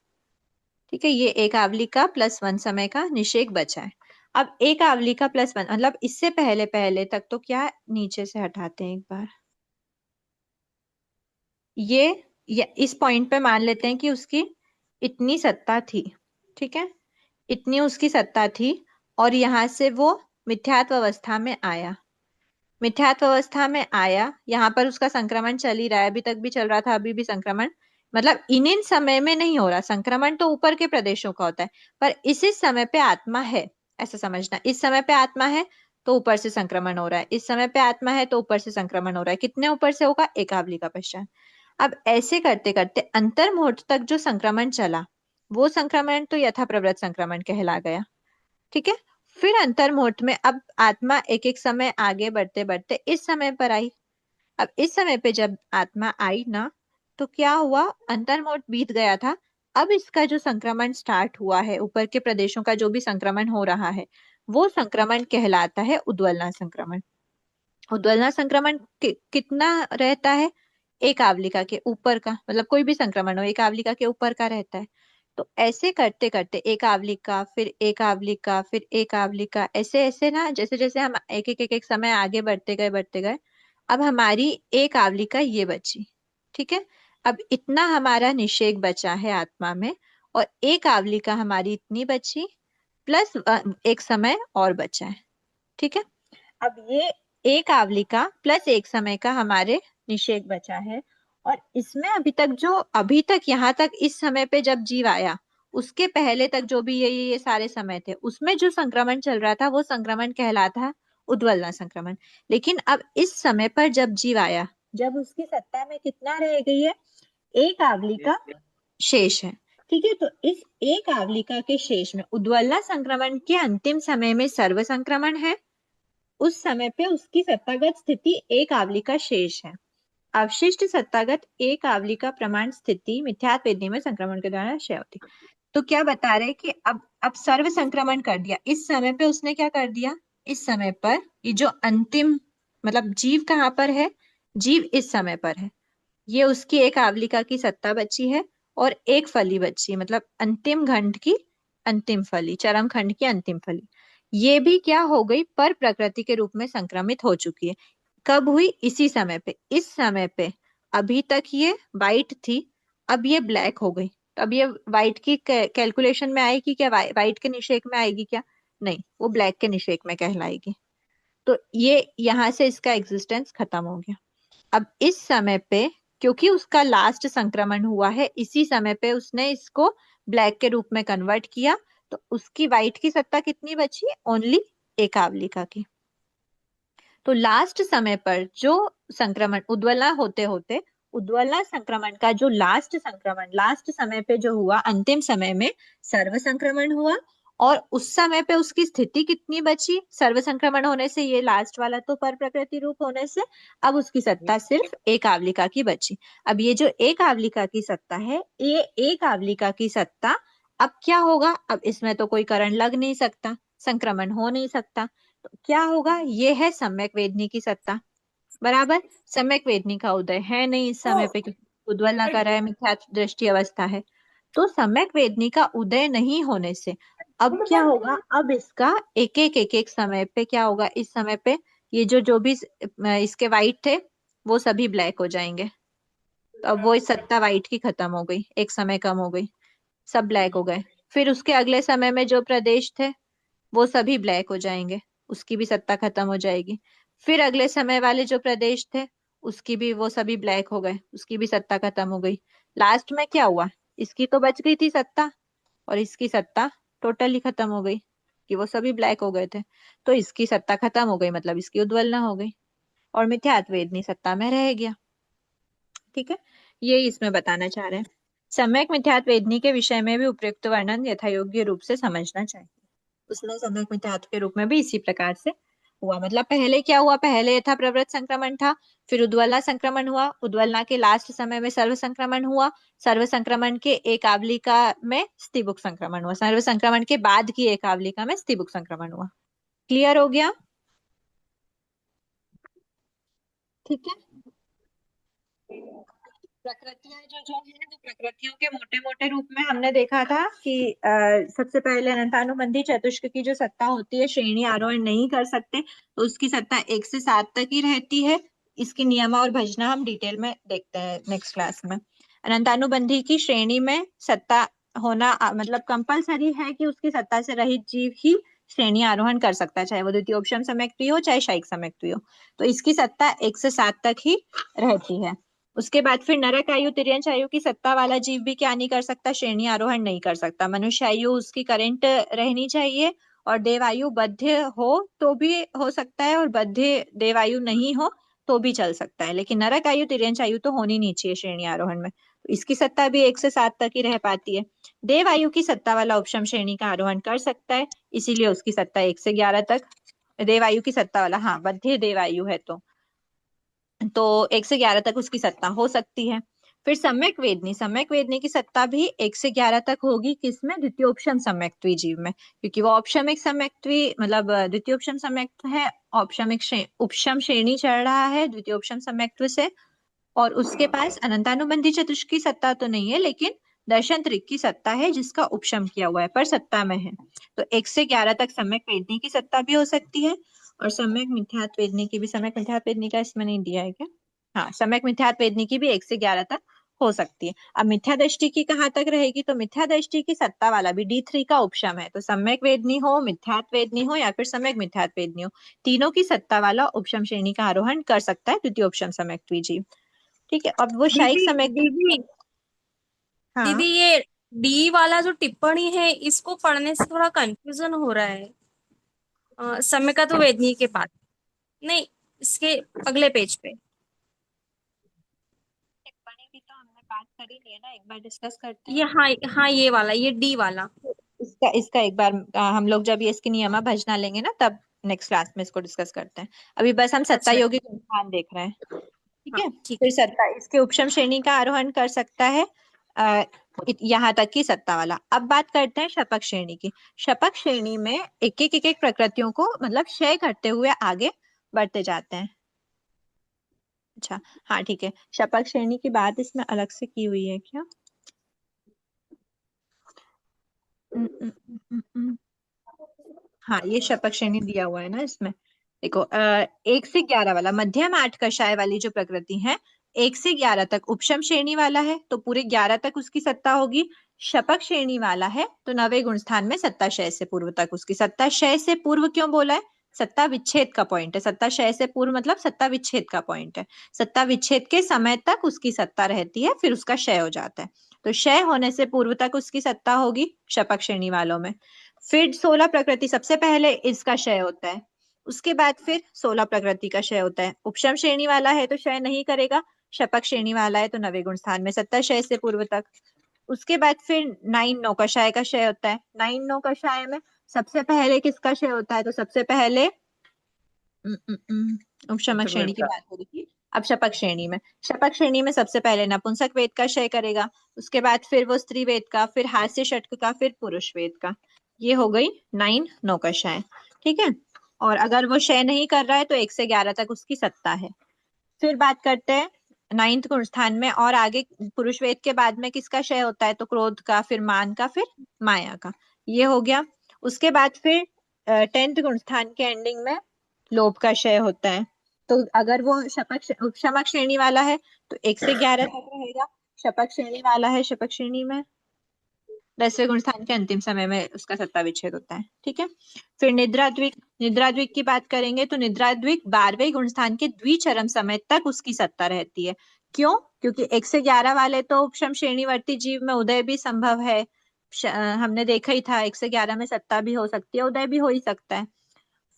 ठीक है, ये एक आवलिका प्लस 1 समय का निषेध बचा है। अब एक आवलिका प्लस 1 मतलब इससे पहले पहले तक तो क्या, नीचे से हटाते हैं एक बार, ये इस पॉइंट पे मान लेते हैं कि उसकी इतनी सत्ता थी। ठीक है, इतनी उसकी सत्ता थी, और यहां से वो मिथ्यात्व अवस्था में आया। मिथ्यात्व अवस्था में आया, यहाँ पर उसका संक्रमण चल ही रहा है, अभी तक भी चल रहा था, अभी भी संक्रमण, मतलब इन समय में नहीं हो रहा संक्रमण, तो ऊपर के प्रदेशों का होता है, पर इसी समय पे आत्मा है, ऐसा समझना। इस समय पे आत्मा है तो ऊपर से संक्रमण हो रहा है, इस समय पे आत्मा है तो ऊपर से संक्रमण हो रहा है। कितने ऊपर से होगा? एक आवली का पश्चात। अब ऐसे करते करते अंतर्मुहूर्त तक जो संक्रमण चला, वो संक्रमण तो यथा प्रवृत्त संक्रमण कहला गया। ठीक है, फिर अंतर्मुहूर्त में अब आत्मा एक एक समय आगे बढ़ते बढ़ते इस समय पर आई। अब इस समय पे जब आत्मा आई ना, तो क्या हुआ? अंतर्मुहूर्त बीत गया था, अब इसका जो संक्रमण स्टार्ट हुआ है, ऊपर के प्रदेशों का जो भी संक्रमण हो रहा है, वो संक्रमण कहलाता है उद्वलना संक्रमण। उद्वलना संक्रमण कितना रहता है? एक आवलिका के ऊपर का, मतलब कोई भी संक्रमण हो एक आवलिका के ऊपर का रहता है। तो ऐसे करते करते एक आवलिका, फिर एक आवलिका, फिर एक आवलिका, ऐसे ऐसे ना, जैसे जैसे हम एक एक समय आगे बढ़ते गए, अब हमारी एक आवलिका ये बची। ठीक है, अब इतना हमारा निषेध बचा है आत्मा में, और एक आवलिका हमारी इतनी बची, प्लस एक समय और बचा है। ठीक है, अब ये एक आवलिका प्लस एक समय का हमारे निषेध बचा है, और इसमें अभी तक यहाँ तक इस समय पे जब जीव आया उसके पहले तक जो भी ये सारे समय थे उसमें जो संक्रमण चल रहा था वो संक्रमण कहलाता है उद्वलना संक्रमण। लेकिन अब इस समय पर जब जीव आया, जब उसकी सत्ता में कितना रह गई है, एक आवलिका शेष है। ठीक है, तो इस एक आवलिका के शेष में उद्वलना संक्रमण के अंतिम समय में सर्व संक्रमण है, उस समय पे उसकी सत्तागत स्थिति एक आवलिका शेष है। अवशिष्ट सत्तागत एक आवलिका प्रमाण स्थिति मिथ्यात्व वेदनी में संक्रमण के द्वारा क्षय होती। तो क्या बता रहे कि अब सर्व संक्रमण कर दिया, इस समय पे उसने क्या कर दिया, इस समय पर ये जो अंतिम मतलब जीव कहाँ पर है, जीव इस समय पर है, ये उसकी एक आवलिका की सत्ता बची है और एक फली बची है, मतलब अंतिम खंड की अंतिम फली, चरम खंड की अंतिम फली, ये भी क्या हो गई, पर प्रकृति के रूप में संक्रमित हो चुकी है। कब हुई, इसी समय पे, इस समय पे अभी तक ये व्हाइट थी, अब ये ब्लैक हो गई। तो अब ये व्हाइट की कैलकुलेशन में आएगी क्या, व्हाइट के निषेक में आएगी क्या, नहीं, वो ब्लैक के निषेक में कहलाएगी। तो ये यहाँ से इसका एग्जिस्टेंस खत्म हो गया। अब इस समय पे क्योंकि उसका लास्ट संक्रमण हुआ है, इसी समय पे उसने इसको ब्लैक के रूप में कन्वर्ट किया, तो उसकी व्हाइट की सत्ता कितनी बची, ओनली एक आवलिका की। तो लास्ट समय पर जो संक्रमण उद्वलना होते होते, उद्वलना संक्रमण का जो लास्ट संक्रमण लास्ट समय पे जो हुआ, अंतिम समय में सर्व संक्रमण हुआ, और उस समय पे उसकी स्थिति कितनी बची, सर्व संक्रमण होने से, ये लास्ट वाला तो पर प्रकृति रूप होने से अब उसकी सत्ता सिर्फ एक आवलिका की बची। अब ये जो एक आवलिका की सत्ता है, ये एक आवलिका की सत्ता अब क्या होगा, अब इसमें तो कोई करण लग नहीं सकता, संक्रमण हो नहीं सकता, तो क्या होगा, ये है सम्यक वेदनी की सत्ता, बराबर। सम्यक वेदनी का उदय है नहीं इस समय पे, क्योंकि उद्वलना कर रहा है, मिथ्या दृष्टि अवस्था है। तो सम्यक वेदनी का उदय नहीं होने से अब क्या होगा, अब इसका एक एक समय पे क्या होगा, इस समय पे ये जो भी इसके वाइट थे वो सभी ब्लैक हो जाएंगे। तो अब वो इस सत्ता वाइट की खत्म हो गई, एक समय कम हो गई, सब ब्लैक हो गए। फिर उसके अगले समय में जो प्रदेश थे वो सभी ब्लैक हो जाएंगे, उसकी भी सत्ता खत्म हो जाएगी। फिर अगले समय वाले जो प्रदेश थे उसकी भी, वो सभी ब्लैक हो गए, उसकी भी सत्ता खत्म हो गई। लास्ट में क्या हुआ, इसकी तो बच गई थी सत्ता और इसकी सत्ता टोटली खत्म हो गई, कि वो सभी ब्लैक हो गए थे, तो इसकी सत्ता खत्म हो गई, मतलब इसकी उद्वलना हो गई और मिथ्यात्व वेदनी सत्ता में रह गया। ठीक है, ये इसमें बताना चाह रहे हैं। सम्यक मिथ्यात्व वेदनी के विषय में भी उपयुक्त वर्णन यथायोग्य रूप से समझना चाहिए। उसमें सम्यक मिथ्यात्व के रूप में भी इसी प्रकार से हुआ, मतलब पहले क्या हुआ, पहले यथा प्रवृत्त संक्रमण था, फिर उद्वलना संक्रमण हुआ, उद्वलना के लास्ट समय में सर्व संक्रमण हुआ, सर्व संक्रमण के एक आवलिका में स्थिबुक संक्रमण हुआ, सर्व संक्रमण के बाद की एक आवलिका में स्थिबुक संक्रमण हुआ। क्लियर हो गया, ठीक है। प्रकृतियां जो है, वो प्रकृतियों के मोटे मोटे रूप में हमने देखा था कि सबसे पहले अनंतानुबंधी चतुष्क की जो सत्ता होती है, श्रेणी आरोहण नहीं कर सकते, तो उसकी सत्ता 1 से 7 तक ही रहती है। इसकी नियमा और भजना हम डिटेल में देखते हैं नेक्स्ट क्लास में। अनंतानुबंधी की श्रेणी में सत्ता होना मतलब कंपलसरी है कि उसकी सत्ता से रहित जीव ही श्रेणी आरोहण कर सकता है, चाहे वो द्वितीयोपशम सम्यक्त्वी हो चाहे शायिक सम्यक्त्वी हो, तो इसकी सत्ता 1 से 7 तक ही रहती है। उसके बाद फिर नरक आयु तिर्यंच आयु की सत्ता वाला जीव भी क्या नहीं कर सकता, श्रेणी आरोहण नहीं कर सकता। मनुष्य आयु उसकी करंट रहनी चाहिए, और देवायु बद्ध हो तो भी हो सकता है, और बद्ध देवायु नहीं हो तो भी चल सकता है, लेकिन नरक आयु तिर्यंच आयु तो होनी नहीं चाहिए श्रेणी आरोहण में। तो इसकी सत्ता भी 1 से 7 तक ही रह पाती है। देवायु की सत्ता वाला उपशम श्रेणी का आरोहण कर सकता है, इसीलिए उसकी सत्ता 1 से 11 तक। देवायु की सत्ता वाला, हाँ, बद्ध देवायु है तो 1 से 11 तक उसकी सत्ता हो सकती है। फिर सम्यक वेदनी की सत्ता भी 1 से 11 तक होगी, किसमें, द्वितीयोपशम सम्यक्त्वी जीव में, क्योंकि वो औपशमिक सम्यक्त्वी मतलब द्वितीयोपशम सम्यक्त है, उपशम श्रेणी चढ़ रहा है द्वितीयोपशम सम्यक्त्व से, और उसके पास अनंतानुबंधी चतुष्क की सत्ता तो नहीं है, लेकिन दर्शन त्रिक की सत्ता है जिसका उपशम किया हुआ है, पर सत्ता में है। तो 1 से 11 तक सम्यक वेदनी की सत्ता भी हो सकती है, और सम्यक मिथ्यात्व वेदनी की भी। सम्यक मिथ्यात्व वेदनी का इसमें नहीं दिया है क्या, हाँ, सम्यक मिथ्यात्व वेदनी की भी 1 से 11 तक हो सकती है। अब मिथ्या दृष्टि की कहाँ तक रहेगी, तो मिथ्या दृष्टि की सत्ता वाला भी D3 का उपशम है, तो सम्यक वेदनी हो, मिथ्यात्व वेदनी हो, या फिर सम्यक मिथ्यात्व वेदनी हो, तीनों की सत्ता वाला उपशम श्रेणी का आरोहण कर सकता है द्वितीय उपशम सम्यक्त्वी जीव। ठीक है, अब वो शायिक दीदी समय। दीदी हाँ, दीदी ये डी वाला जो टिप्पणी है इसको पढ़ने से थोड़ा कंफ्यूजन हो रहा है। समय का तो वेदनी के पास नहीं, इसके अगले पेज पे। टिप्पणी की तो हमने बात कर ही लिया ना, एक बार डिस्कस करते ये हैं। हाँ हाँ, ये वाला, ये डी वाला। इसका इसका एक बार हम लोग जब ये इसकी नियमा भजना लेंगे ना, तब नेक्स्ट क्लास में इसको डिस्कस करते हैं। अभी बस हम सत्ता अच्छा, योगी गुणस्थान देख रहे हैं। ठीक हाँ है, ठीक फिर है। सत्ता इसके उपशम श्रेणी का आरोहण कर सकता है यहाँ तक की सत्ता वाला। अब बात करते हैं शपक श्रेणी की। शपक श्रेणी में एक एक प्रकृतियों को मतलब क्षय करते हुए आगे बढ़ते जाते हैं। अच्छा, हाँ ठीक है, शपक श्रेणी की बात इसमें अलग से की हुई है क्या? हाँ, ये शपक श्रेणी दिया हुआ है ना इसमें। देखो 1 से 11 वाला मध्यम 8 कषाय वाली जो प्रकृति है, 1 से 11 तक उपशम श्रेणी वाला है तो पूरे 11 तक उसकी सत्ता होगी। शपक श्रेणी वाला है तो 9वें गुण स्थान में सत्ता क्षय से पूर्व तक उसकी सत्ता। क्षय से पूर्व क्यों बोला है? सत्ता विच्छेद का पॉइंट है। सत्ता क्षय से पूर्व मतलब सत्ता विच्छेद का पॉइंट है। सत्ता विच्छेद के समय तक उसकी सत्ता रहती है, फिर उसका क्षय हो जाता है। तो क्षय होने से पूर्व तक उसकी सत्ता होगी शपक श्रेणी वालों में। फिर 16 प्रकृति सबसे पहले इसका क्षय होता है, उसके बाद फिर 16 प्रकृति का क्षय होता है। उपशम श्रेणी वाला है तो क्षय नहीं करेगा, शपक श्रेणी वाला है तो 9वें गुण स्थान में सत्ता क्षय से पूर्व तक। उसके बाद फिर 9 कषाय का क्षय होता है। 9 कषाय में सबसे पहले किसका क्षय होता है? तो सबसे पहले उपशमक श्रेणी की बात हो रही थी। अब शपक श्रेणी में, शपक श्रेणी में सबसे पहले नपुंसक वेद का क्षय करेगा, उसके बाद फिर वो स्त्री वेद का, फिर हास्य षटक का, फिर पुरुष वेद का। ये हो गई 9 कषाय। ठीक है, और अगर वो क्षय नहीं कर रहा है तो 1 से 11 तक उसकी सत्ता है। फिर बात करते हैं 9th गुण स्थान में, और आगे पुरुष वेद के बाद में किसका क्षय होता है? तो क्रोध का, फिर मान का, फिर माया का। ये हो गया। उसके बाद फिर 10th गुण स्थान के एंडिंग में लोभ का क्षय होता है। तो अगर वो उपशमक श्रेणी वाला है तो 1 से 11 तक रहेगा। शपक श्रेणी वाला है, शपक श्रेणी में 10वें गुण स्थान के अंतिम समय में उसका सत्ता विच्छेद होता है। ठीक है, फिर निद्रा द्विक, निद्रा द्विक की बात करेंगे तो निद्रा द्विक 12वें गुण स्थान के द्विचरम समय तक उसकी सत्ता रहती है। क्यों? क्योंकि 1 से 11 वाले तो उपशम श्रेणीवर्ती जीव में उदय भी संभव है। हमने देखा ही था 1 से 11 में सत्ता भी हो सकती है, उदय भी हो ही सकता है।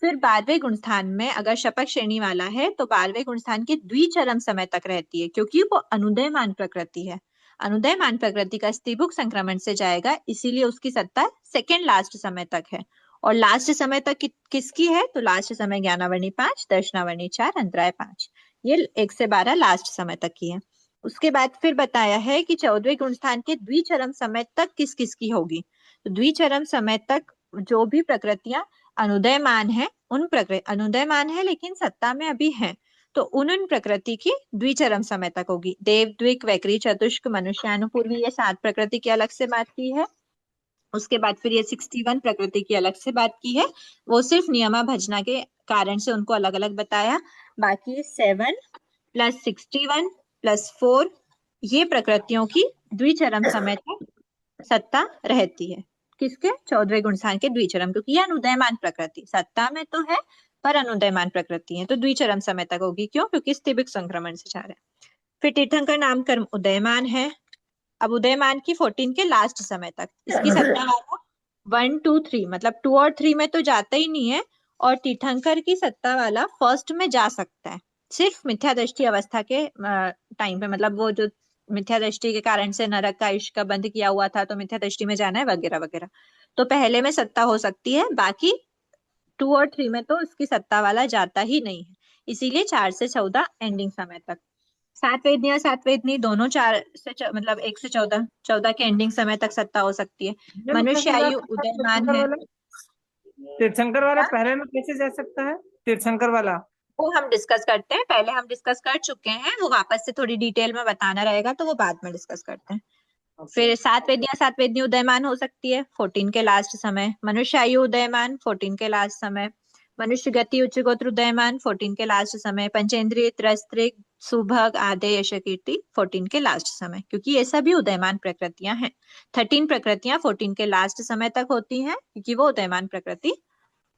फिर 12वें गुण स्थान में अगर शपक श्रेणी वाला है तो 12वें गुण स्थान के द्विचरम समय तक रहती है, क्योंकि वो अनुदयमान प्रकृति है। अनुदयमान प्रकृति का स्त्रीभुक संक्रमण से जाएगा, इसीलिए उसकी सत्ता सेकेंड लास्ट समय तक है। और लास्ट समय तक किसकी है? तो लास्ट समय ज्ञानावर्णी 5, दर्शनावर्णी 4, अंतराय 5। ये 1 से 12 लास्ट समय तक की है। उसके बाद फिर बताया है कि 14वें गुण स्थान के द्विचरम समय तक किस किस की होगी। तो द्विचरम समय तक जो भी प्रकृतियां अनुदयमान है, अनुदयमान है लेकिन सत्ता में अभी है, तो उन प्रकृति की द्विचरम समय तक होगी। देव द्विक, वैकरी, चतुष्क, मनुष्यानुपूर्वी, ये 7 प्रकृति की अलग से बात की है। उसके बाद फिर ये 61 प्रकृति की अलग से बात की है, वो सिर्फ नियमा भजना के कारण से उनको अलग अलग बताया। बाकी 7 + 61 + 4 ये प्रकृतियों की द्विचरम समय तक सत्ता रहती है। किसके? 14वें गुण स्थान के द्विचरम, क्योंकि ये अनुदयमान प्रकृति सत्ता में तो है पर अनुदयमान प्रकृति है, तो द्विचरम समय तक होगी। क्यों? क्योंकि स्त्रीभिक संक्रमण से जा रहा है। फिर तीर्थंकर नाम कर्म उदयमान है। अब उदयमान की 14 के लास्ट समय तक इसकी सत्ता वाला 1, 2, 3 मतलब 2 और 3 में तो जाता ही नहीं है, और तीर्थंकर की सत्ता वाला फर्स्ट में जा सकता है सिर्फ मिथ्या दृष्टि अवस्था के टाइम पे, मतलब वो जो मिथ्या दृष्टि के कारण से नरक का इश्क का बंध किया हुआ था तो मिथ्या दृष्टि में जाना है वगैरह वगैरह, तो पहले में सत्ता हो सकती है। बाकी 2 और 3 में तो उसकी सत्ता वाला जाता ही नहीं है, इसीलिए 4 से 14 एंडिंग समय तक। 7 वेदनी और 7 वेदनी दोनों 4 से मतलब 1 से 14, 14 के एंडिंग समय तक सत्ता हो सकती है। मनुष्य आयु उदयमान है, तीर्थंकर वाला पहले में कैसे जा सकता है? तीर्थंकर वाला वो हम डिस्कस करते हैं। पहले हम डिस्कस कर चुके हैं, वो वापस से थोड़ी डिटेल में बताना रहेगा तो वो बाद में डिस्कस करते हैं। फिर 7 वेदियां 7 वेदनी उदयमान हो सकती है 14 के लास्ट समय। मनुष्य आयु उदयमान 14 के लास्ट समय। मनुष्य गति उच्च गोत्र उदयमान 14 के लास्ट समय। पंचेंद्रिय, त्रस्त्रिक, सुभग, आदेय, यश, कीर्ति 14 के लास्ट समय, क्योंकि ये सभी उदयमान प्रकृतियां हैं। 13 प्रकृतियां 14 के लास्ट समय तक होती हैं, क्योंकि वो उदयमान प्रकृति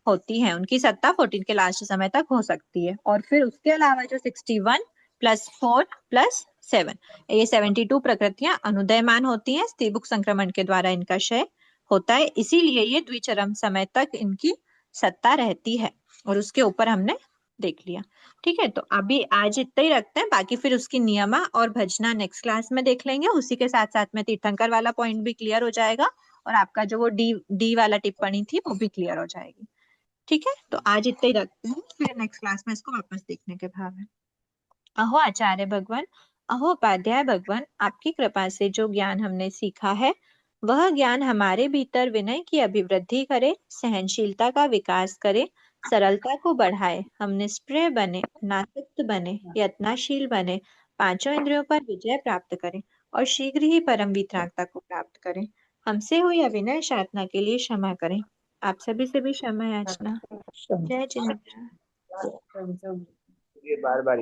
होती है, उनकी सत्ता 14 के लास्ट समय तक हो सकती है। और फिर उसके अलावा जो 61 + 4 + 7। ये 72 प्रकृतियां अनुदयमान होती हैं, स्त्रीमुख संक्रमण के द्वारा इनका क्षय होता है, इसीलिए ये द्विचरम समय तक इनकी सत्ता रहती है। और उसके ऊपर हमने देख लिया। ठीक है, तो अभी आज इतना ही रखते हैं, बाकी फिर उसकी नियमा और भजना नेक्स्ट क्लास में देख लेंगे। उसी के साथ साथ में तीर्थंकर वाला पॉइंट भी क्लियर हो जाएगा और आपका जो वो डी वाला टिप्पणी थी वो भी क्लियर हो जाएगी। ठीक है, तो आज इतना ही रखते हैं, फिर नेक्स्ट क्लास में इसको वापस देखने के भाव है। अहो आचार्य भगवान, अहो उपाध्याय भगवान, आपकी कृपा से जो ज्ञान हमने सीखा है वह ज्ञान हमारे भीतर विनय की अभिवृद्धि करे, सहनशीलता का विकास करे, सरलता को बढ़ाए, हम निष्प्रिय बने, नासक्त बने, यत्नशील बने, पांचों इंद्रियों पर विजय प्राप्त करें और शीघ्र ही परम वितरागता को प्राप्त करें। हमसे हुई अविनय साधना के लिए क्षमा करें। आप सभी से भी क्षमा याचना। जय जिनेन्द्र। ये बार बार